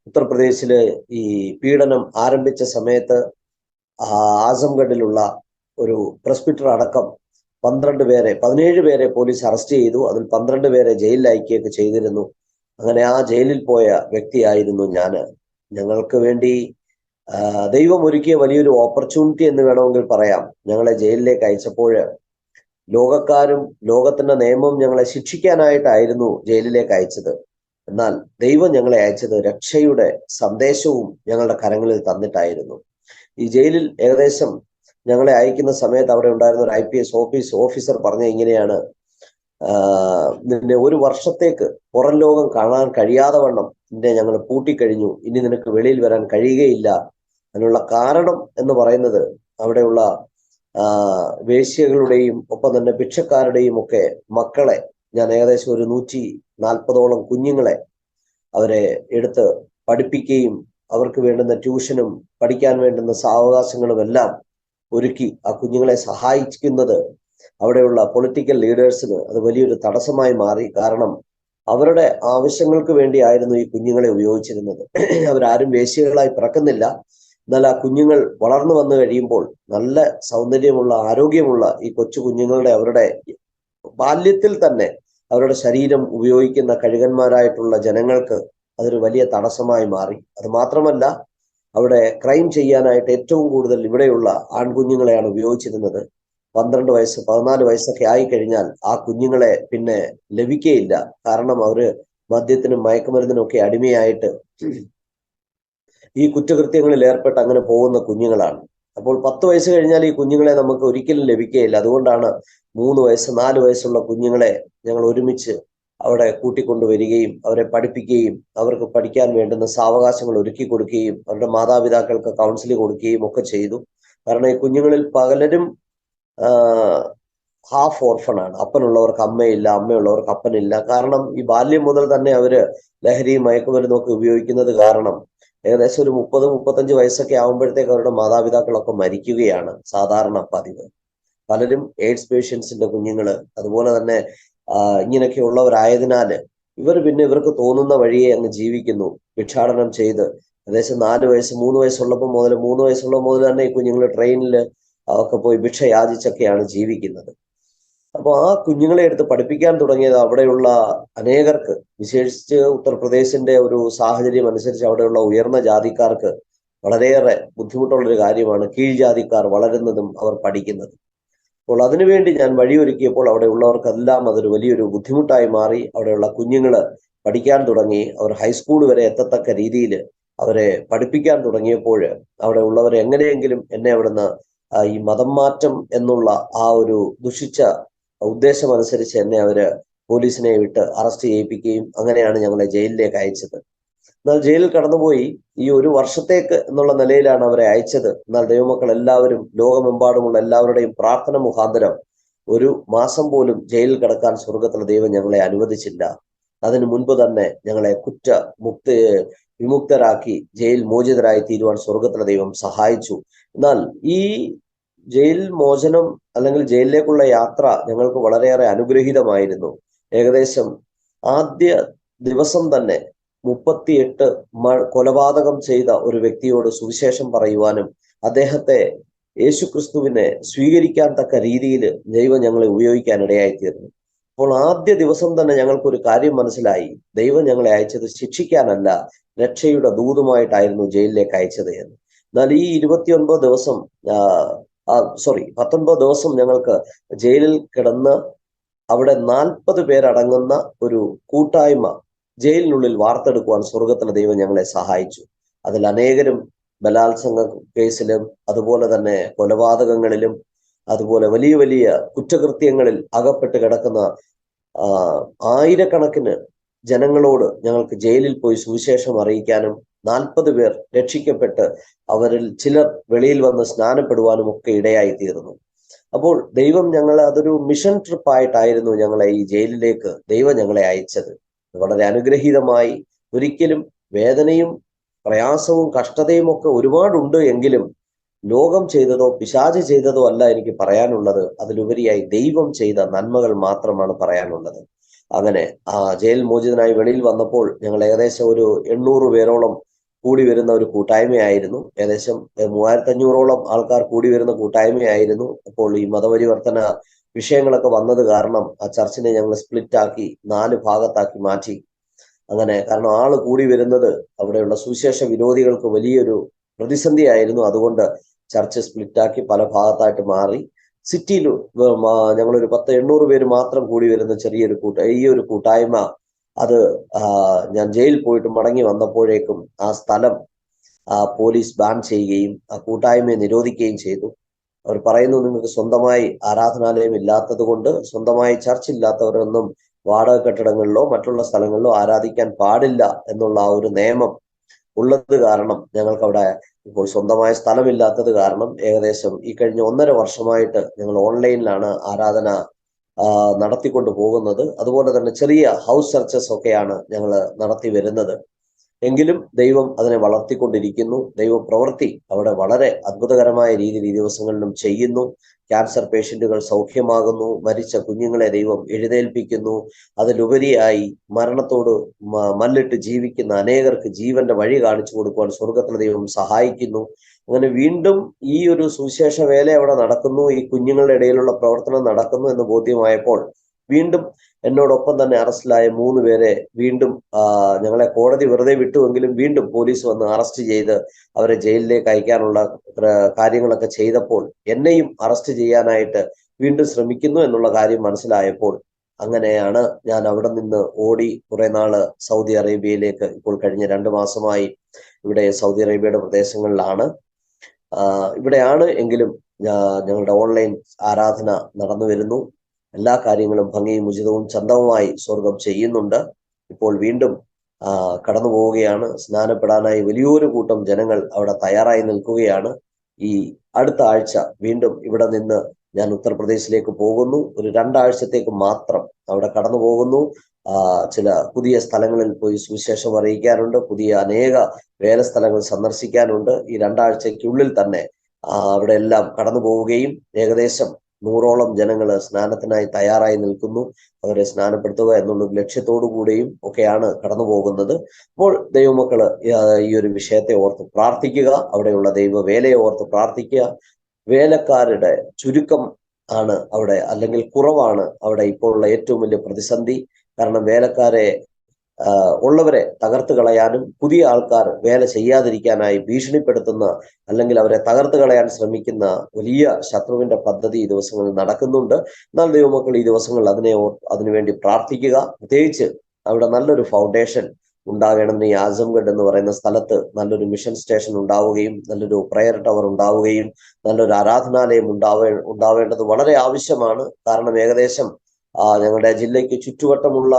ഉത്തർപ്രദേശില് ഈ പീഡനം ആരംഭിച്ച സമയത്ത് ആസംഗഡിലുള്ള ഒരു പ്രസ്ബിറ്റർ അടക്കം 17 പേരെ പോലീസ് അറസ്റ്റ് ചെയ്തു. അതിൽ 12 പേരെ ജയിലിൽ അയക്കുകയൊക്കെ ചെയ്തിരുന്നു. അങ്ങനെ ആ ജയിലിൽ പോയ വ്യക്തിയായിരുന്നു ഞാന്. ഞങ്ങൾക്ക് വേണ്ടി ദൈവം ഒരുക്കിയ വലിയൊരു ഓപ്പർച്യൂണിറ്റി എന്ന് വേണമെങ്കിൽ പറയാം. ഞങ്ങളെ ജയിലിലേക്ക് അയച്ചപ്പോൾ ലോകക്കാരും ലോകത്തിന്റെ നിയമവും ഞങ്ങളെ ശിക്ഷിക്കാനായിട്ടായിരുന്നു ജയിലിലേക്ക് അയച്ചത്. എന്നാൽ ദൈവം ഞങ്ങളെ അയച്ചത് രക്ഷയുടെ സന്ദേശവും ഞങ്ങളുടെ കരങ്ങളിൽ തന്നിട്ടായിരുന്നു. ഈ ജയിലിൽ ഏകദേശം ഞങ്ങളെ അയക്കുന്ന സമയത്ത് അവിടെ ഉണ്ടായിരുന്ന ഒരു IPS ഓഫീസർ പറഞ്ഞ ഇങ്ങനെയാണ്: നിന്നെ 1 വർഷത്തേക്ക് പുറം ലോകം കാണാൻ കഴിയാതെ വണ്ണം നിന്നെ ഞങ്ങൾ പൂട്ടിക്കഴിഞ്ഞു. ഇനി നിനക്ക് വെളിയിൽ വരാൻ കഴിയുകയില്ല. അതിനുള്ള കാരണം എന്ന് പറയുന്നത് അവിടെയുള്ള വേശ്യകളുടെയും ഒപ്പം തന്നെ ഭിക്ഷക്കാരുടെയും ഒക്കെ മക്കളെ ഞാൻ ഏകദേശം ഒരു 140ഓളം കുഞ്ഞുങ്ങളെ അവരെ എടുത്ത് പഠിപ്പിക്കുകയും അവർക്ക് വേണ്ടുന്ന ട്യൂഷനും പഠിക്കാൻ വേണ്ടുന്ന സാവകാശങ്ങളും എല്ലാം ഒരുക്കി ആ കുഞ്ഞുങ്ങളെ സഹായിക്കുന്നത് അവിടെയുള്ള പൊളിറ്റിക്കൽ ലീഡേഴ്സിന് അത് വലിയൊരു തടസ്സമായി മാറി. കാരണം അവരുടെ ആവശ്യങ്ങൾക്ക് വേണ്ടിയായിരുന്നു ഈ കുഞ്ഞുങ്ങളെ ഉപയോഗിച്ചിരുന്നത്. അവരാരും വേശ്യകളായി പിറക്കുന്നില്ല. എന്നാൽ ആ കുഞ്ഞുങ്ങൾ വളർന്നു വന്നു കഴിയുമ്പോൾ നല്ല സൗന്ദര്യമുള്ള, ആരോഗ്യമുള്ള ഈ കൊച്ചു കുഞ്ഞുങ്ങളുടെ അവരുടെ ബാല്യത്തിൽ തന്നെ അവരുടെ ശരീരം ഉപയോഗിക്കുന്ന കഴുകന്മാരായിട്ടുള്ള ജനങ്ങൾക്ക് അതൊരു വലിയ തടസ്സമായി മാറി. അത് മാത്രമല്ല, അവിടെ ക്രൈം ചെയ്യാനായിട്ട് ഏറ്റവും കൂടുതൽ ഇവിടെയുള്ള ആൺകുഞ്ഞുങ്ങളെയാണ് ഉപയോഗിച്ചിരുന്നത്. 12 വയസ്സ് 14 വയസ്സൊക്കെ ആയിക്കഴിഞ്ഞാൽ ആ കുഞ്ഞുങ്ങളെ പിന്നെ ലഭിക്കുകയില്ല. കാരണം അവര് മദ്യത്തിനും മയക്കുമരുന്നിനും ഒക്കെ അടിമയായിട്ട് ഈ കുറ്റകൃത്യങ്ങളിൽ ഏർപ്പെട്ട് അങ്ങനെ പോകുന്ന കുഞ്ഞുങ്ങളാണ്. അപ്പോൾ 10 വയസ്സ് കഴിഞ്ഞാൽ ഈ കുഞ്ഞുങ്ങളെ നമുക്ക് ഒരിക്കലും ലഭിക്കുകയില്ല. അതുകൊണ്ടാണ് 3 വയസ്സ് 4 വയസ്സുള്ള കുഞ്ഞുങ്ങളെ ഞങ്ങൾ ഒരുമിച്ച് അവിടെ കൂട്ടിക്കൊണ്ടുവരികയും അവരെ പഠിപ്പിക്കുകയും അവർക്ക് പഠിക്കാൻ വേണ്ടുന്ന സാവകാശങ്ങൾ ഒരുക്കി കൊടുക്കുകയും അവരുടെ മാതാപിതാക്കൾക്ക് കൗൺസിലിംഗ് കൊടുക്കുകയും ഒക്കെ ചെയ്തു. കാരണം ഈ കുഞ്ഞുങ്ങളിൽ പലരും ഹാഫ് ഓർഫണാണ്. അപ്പനുള്ളവർക്ക് അമ്മയില്ല, അമ്മയുള്ളവർക്ക് അപ്പനില്ല. കാരണം ഈ ബാല്യം മുതൽ തന്നെ അവര് ലഹരിയും മയക്കുമരുന്നും ഒക്കെ ഉപയോഗിക്കുന്നത് കാരണം ഏകദേശം ഒരു 30-35 വയസ്സൊക്കെ ആകുമ്പോഴത്തേക്ക് അവരുടെ മാതാപിതാക്കളൊക്കെ മരിക്കുകയാണ് സാധാരണ പതിവ്. പലരും എയ്ഡ്സ് പേഷ്യൻസിന്റെ കുഞ്ഞുങ്ങള് അതുപോലെ തന്നെ ഇങ്ങനെയൊക്കെ ഉള്ളവരായതിനാല് ഇവർക്ക് തോന്നുന്ന വഴിയെ അങ്ങ് ജീവിക്കുന്നു. ഭിക്ഷാടനം ചെയ്ത് ഏകദേശം 4 വയസ്സ് 3 വയസ്സുള്ളപ്പോൾ മുതൽ 3 വയസ്സുള്ള മുതൽ തന്നെ ഈ കുഞ്ഞുങ്ങൾ ട്രെയിനിൽ ഒക്കെ പോയി ഭിക്ഷ യാചിച്ചൊക്കെയാണ് ജീവിക്കുന്നത്. അപ്പോൾ ആ കുഞ്ഞുങ്ങളെ എടുത്ത് പഠിപ്പിക്കാൻ തുടങ്ങിയത് അവിടെയുള്ള അനേകർക്ക്, വിശേഷിച്ച് ഉത്തർപ്രദേശിന്റെ ഒരു സാഹചര്യം അനുസരിച്ച് അവിടെയുള്ള ഉയർന്ന ജാതിക്കാർക്ക് വളരെയേറെ ബുദ്ധിമുട്ടുള്ളൊരു കാര്യമാണ് കീഴ്ജാതിക്കാർ വളരുന്നതും അവർ പഠിക്കുന്നതും. അപ്പോൾ അതിനുവേണ്ടി ഞാൻ വഴിയൊരുക്കിയപ്പോൾ അവിടെ ഉള്ളവർക്കെല്ലാം അതൊരു വലിയൊരു ബുദ്ധിമുട്ടായി മാറി. അവിടെയുള്ള കുഞ്ഞുങ്ങള് പഠിക്കാൻ തുടങ്ങി. അവർ ഹൈസ്കൂൾ വരെ എത്തത്തക്ക രീതിയിൽ അവരെ പഠിപ്പിക്കാൻ തുടങ്ങിയപ്പോൾ അവിടെ ഉള്ളവർ എങ്ങനെയെങ്കിലും എന്നെ അവിടുന്ന് ഈ മതം മാറ്റം എന്നുള്ള ആ ഒരു ദുഷിച്ച ഉദ്ദേശം അനുസരിച്ച് എന്നെ അവര് പോലീസിനെ വിട്ട് അറസ്റ്റ് ചെയ്യിപ്പിക്കുകയും അങ്ങനെയാണ് ഞങ്ങളെ ജയിലിലേക്ക് അയച്ചത്. എന്നാൽ ജയിലിൽ കടന്നുപോയി ഈ ഒരു വർഷത്തേക്ക് എന്നുള്ള നിലയിലാണ് അവരെ അയച്ചത്. എന്നാൽ ദൈവമക്കൾ എല്ലാവരും, ലോകമെമ്പാടുമുള്ള എല്ലാവരുടെയും പ്രാർത്ഥന മുഖാന്തരം ഒരു മാസം പോലും ജയിലിൽ കിടക്കാൻ സ്വർഗത്തിലെ ദൈവം ഞങ്ങളെ അനുവദിച്ചില്ല. അതിനു മുൻപ് തന്നെ ഞങ്ങളെ വിമുക്തരാക്കി ജയിൽ മോചിതരായി തീരുവാൻ സ്വർഗത്തിലെ ദൈവം സഹായിച്ചു. എന്നാൽ ഈ ജയിൽ മോചനം അല്ലെങ്കിൽ ജയിലിലേക്കുള്ള യാത്ര ഞങ്ങൾക്ക് വളരെയേറെ അനുഗ്രഹീതമായിരുന്നു. ഏകദേശം ആദ്യ ദിവസം തന്നെ 38 കൊലപാതകം ചെയ്ത ഒരു വ്യക്തിയോട് സുവിശേഷം പറയുവാനും അദ്ദേഹത്തെ യേശുക്രിസ്തുവിനെ സ്വീകരിക്കാൻ തക്ക രീതിയിൽ ദൈവം ഞങ്ങളെ ഉപയോഗിക്കാൻ ഇടയായിത്തീർന്നു. അപ്പോൾ ആദ്യ ദിവസം തന്നെ ഞങ്ങൾക്കൊരു കാര്യം മനസ്സിലായി, ദൈവം ഞങ്ങളെ അയച്ചത് ശിക്ഷിക്കാനല്ല, രക്ഷയുടെ ദൂതുമായിട്ടായിരുന്നു ജയിലിലേക്ക് അയച്ചത് എന്ന്. എന്നാൽ ഈ 29 ദിവസം 19 ദിവസം ഞങ്ങൾക്ക് ജയിലിൽ കിടന്ന് അവിടെ 40 പേരടങ്ങുന്ന ഒരു കൂട്ടായ്മ ജയിലിനുള്ളിൽ വാർത്തെടുക്കുവാൻ സ്വർഗത്തിലെ ദൈവം ഞങ്ങളെ സഹായിച്ചു. അതിൽ അനേകരും ബലാത്സംഗ കേസിലും അതുപോലെ തന്നെ കൊലപാതകങ്ങളിലും അതുപോലെ വലിയ വലിയ കുറ്റകൃത്യങ്ങളിൽ അകപ്പെട്ട് കിടക്കുന്ന ആയിരക്കണക്കിന് ജനങ്ങളോട് ഞങ്ങൾക്ക് ജയിലിൽ പോയി സുവിശേഷം അറിയിക്കാനും 40 പേർ രക്ഷിക്കപ്പെട്ട് അവരിൽ ചിലർ വെളിയിൽ വന്ന് സ്നാനപ്പെടുവാനും ഒക്കെ ഇടയായി തീർന്നു. അപ്പോൾ ദൈവം ഞങ്ങളെ അതൊരു മിഷൻ ട്രിപ്പായിട്ടായിരുന്നു ഞങ്ങളെ ഈ ജയിലിലേക്ക് ദൈവം ഞങ്ങളെ അയച്ചത്. വളരെ അനുഗ്രഹീതമായി. ഒരിക്കലും വേദനയും പ്രയാസവും കഷ്ടതയും ഒക്കെ ഒരുപാടുണ്ട് എങ്കിലും ലോകം ചെയ്തതോ പിശാച് ചെയ്തതോ അല്ല എനിക്ക് പറയാനുള്ളത്. അതിലുപരിയായി ദൈവം ചെയ്ത നന്മകൾ മാത്രമാണ് പറയാനുള്ളത്. അങ്ങനെ ജയിൽ മോചിതനായി വെളിയിൽ വന്നപ്പോൾ ഞങ്ങൾ ഏകദേശം ഒരു 800 പേരോളം കൂടി വരുന്ന ഒരു കൂട്ടായ്മയായിരുന്നു. ഏകദേശം 3500ഓളം ആൾക്കാർ കൂടി വരുന്ന കൂട്ടായ്മയായിരുന്നു. അപ്പോൾ ഈ മതപരിവർത്തന വിഷയങ്ങളൊക്കെ വന്നത് കാരണം ആ ചർച്ചിനെ ഞങ്ങൾ സ്പ്ലിറ്റ് ആക്കി 4 ഭാഗത്താക്കി മാറ്റി. അങ്ങനെ കാരണം ആള് കൂടി വരുന്നത് അവിടെയുള്ള സുവിശേഷ വിരോധികൾക്ക് വലിയൊരു പ്രതിസന്ധിയായിരുന്നു. അതുകൊണ്ട് ചർച്ച് സ്പ്ലിറ്റാക്കി പല ഭാഗത്തായിട്ട് മാറി. സിറ്റിയിൽ ഞങ്ങളൊരു 800 പേര് മാത്രം കൂടി വരുന്ന ചെറിയൊരു ഈ ഒരു കൂട്ടായ്മ അത് ഞാൻ ജയിലിൽ പോയിട്ട് മടങ്ങി വന്നപ്പോഴേക്കും ആ സ്ഥലം പോലീസ് ബാൻ ചെയ്യുകയും ആ കൂട്ടായ്മയെ നിരോധിക്കുകയും ചെയ്തു. അവർ പറയുന്നു, നിങ്ങൾക്ക് സ്വന്തമായി ആരാധനാലയം ഇല്ലാത്തത് കൊണ്ട്, സ്വന്തമായി ചർച്ച് ഇല്ലാത്തവരൊന്നും വാടക കെട്ടിടങ്ങളിലോ മറ്റുള്ള സ്ഥലങ്ങളിലോ ആരാധിക്കാൻ പാടില്ല എന്നുള്ള ആ ഒരു നിയമം ഉള്ളത് കാരണം ഞങ്ങൾക്ക് അവിടെ ഇപ്പോൾ സ്വന്തമായ സ്ഥലമില്ലാത്തത് കാരണം ഏകദേശം ഈ കഴിഞ്ഞ 1.5 വർഷമായിട്ട് ഞങ്ങൾ ഓൺലൈനിലാണ് ആരാധന നടത്തിക്കൊണ്ട് പോകുന്നത്. അതുപോലെ തന്നെ ചെറിയ ഹൗസ് ചർച്ചസ് ഒക്കെയാണ് ഞങ്ങൾ നടത്തി വരുന്നത്. എങ്കിലും ദൈവം അതിനെ വളർത്തിക്കൊണ്ടിരിക്കുന്നു. ദൈവ പ്രവൃത്തി അവിടെ വളരെ അത്ഭുതകരമായ രീതിയിൽ ഈ ദിവസങ്ങളിലും ചെയ്യുന്നു. ക്യാൻസർ പേഷ്യന്റുകൾ സൗഖ്യമാകുന്നു. മരിച്ച കുഞ്ഞുങ്ങളെ ദൈവം എഴുന്നേൽപ്പിക്കുന്നു. അതിലുപരിയായി മരണത്തോട് മല്ലിട്ട് ജീവിക്കുന്ന അനേകർക്ക് ജീവന്റെ വഴി കാണിച്ചു കൊടുക്കുവാൻ സ്വർഗത്തിലെ ദൈവം സഹായിക്കുന്നു. അങ്ങനെ വീണ്ടും ഈ ഒരു സുവിശേഷ വേല അവിടെ നടക്കുന്നു, ഈ കുഞ്ഞുങ്ങളുടെ ഇടയിലുള്ള പ്രവർത്തനം നടക്കുന്നു എന്ന് ബോധ്യമായപ്പോൾ വീണ്ടും എന്നോടൊപ്പം തന്നെ അറസ്റ്റിലായ 3 പേരെ വീണ്ടും ഞങ്ങളെ കോടതി വെറുതെ വിട്ടുവെങ്കിലും വീണ്ടും പോലീസ് വന്ന് അറസ്റ്റ് ചെയ്ത് അവരെ ജയിലിലേക്ക് അയക്കാനുള്ള കാര്യങ്ങളൊക്കെ ചെയ്തപ്പോൾ എന്നെയും അറസ്റ്റ് ചെയ്യാനായിട്ട് വീണ്ടും ശ്രമിക്കുന്നു എന്നുള്ള കാര്യം മനസ്സിലായപ്പോൾ അങ്ങനെയാണ് ഞാൻ അവിടെ നിന്ന് ഓടി കുറെ നാള് സൗദി അറേബ്യയിലേക്ക്, ഇപ്പോൾ കഴിഞ്ഞ 2 മാസമായി ഇവിടെ സൗദി അറേബ്യയുടെ പ്രദേശങ്ങളിലാണ്. ഇവിടെയാണ് എങ്കിലും ഞങ്ങളുടെ ഓൺലൈൻ ആരാധന നടന്നു വരുന്നു. എല്ലാ കാര്യങ്ങളും ഭംഗിയും ഉചിതവും ചന്തവുമായി സ്വർഗം ചെയ്യുന്നുണ്ട്. ഇപ്പോൾ വീണ്ടും കടന്നു പോവുകയാണ്. സ്നാനപ്പെടാനായി വലിയൊരു കൂട്ടം ജനങ്ങൾ അവിടെ തയ്യാറായി നിൽക്കുകയാണ്. ഈ അടുത്ത ആഴ്ച വീണ്ടും ഇവിടെ നിന്ന് ഞാൻ ഉത്തർപ്രദേശിലേക്ക് പോകുന്നു. ഒരു 2 ആഴ്ചത്തേക്ക് മാത്രം അവിടെ കടന്നു പോകുന്നു. ചില പുതിയ സ്ഥലങ്ങളിൽ പോയി സുവിശേഷം അറിയിക്കാനുണ്ട്. പുതിയ അനേക വേല സ്ഥലങ്ങൾ സന്ദർശിക്കാനുണ്ട്. ഈ 2 ആഴ്ചയ്ക്കുള്ളിൽ തന്നെ അവിടെ എല്ലാം കടന്നു പോവുകയും ഏകദേശം 100ഓളം ജനങ്ങൾ സ്നാനത്തിനായി തയ്യാറായി നിൽക്കുന്നു. അവരെ സ്നാനപ്പെടുത്തുക എന്നുള്ള ലക്ഷ്യത്തോടു കൂടെയും ഒക്കെയാണ് കടന്നു പോകുന്നത്. അപ്പോൾ ദൈവമക്കള് ഈ ഒരു വിഷയത്തെ ഓർത്ത് പ്രാർത്ഥിക്കുക. അവിടെയുള്ള ദൈവ വേലയെ ഓർത്ത് പ്രാർത്ഥിക്കുക. വേലക്കാരുടെ ചുരുക്കം ആണ് അവിടെ, അല്ലെങ്കിൽ കുറവാണ് അവിടെ ഇപ്പോൾ ഉള്ള ഏറ്റവും വലിയ പ്രതിസന്ധി. കാരണം വേലക്കാരെ ഉള്ളവരെ തകർത്ത് കളയാനും പുതിയ ആൾക്കാർ വേല ചെയ്യാതിരിക്കാനായി ഭീഷണിപ്പെടുത്തുന്ന, അല്ലെങ്കിൽ അവരെ തകർത്ത് കളയാൻ ശ്രമിക്കുന്ന വലിയ ശത്രുവിന്റെ പദ്ധതി ഈ ദിവസങ്ങളിൽ നടക്കുന്നുണ്ട്. എന്നാൽ ദൈവമക്കൾ ഈ ദിവസങ്ങളിൽ അതിനുവേണ്ടി പ്രാർത്ഥിക്കുക. പ്രത്യേകിച്ച് അവിടെ നല്ലൊരു ഫൗണ്ടേഷൻ ഉണ്ടാകണമെന്ന്, ഈ ആസംഗഡ് എന്ന് പറയുന്ന സ്ഥലത്ത് നല്ലൊരു മിഷൻ സ്റ്റേഷൻ ഉണ്ടാവുകയും നല്ലൊരു പ്രയർ ടവർ ഉണ്ടാവുകയും നല്ലൊരു ആരാധനാലയം ഉണ്ടാവേണ്ടത് വളരെ ആവശ്യമാണ്. കാരണം ഏകദേശം ഞങ്ങളുടെ ജില്ലയ്ക്ക് ചുറ്റുവട്ടമുള്ള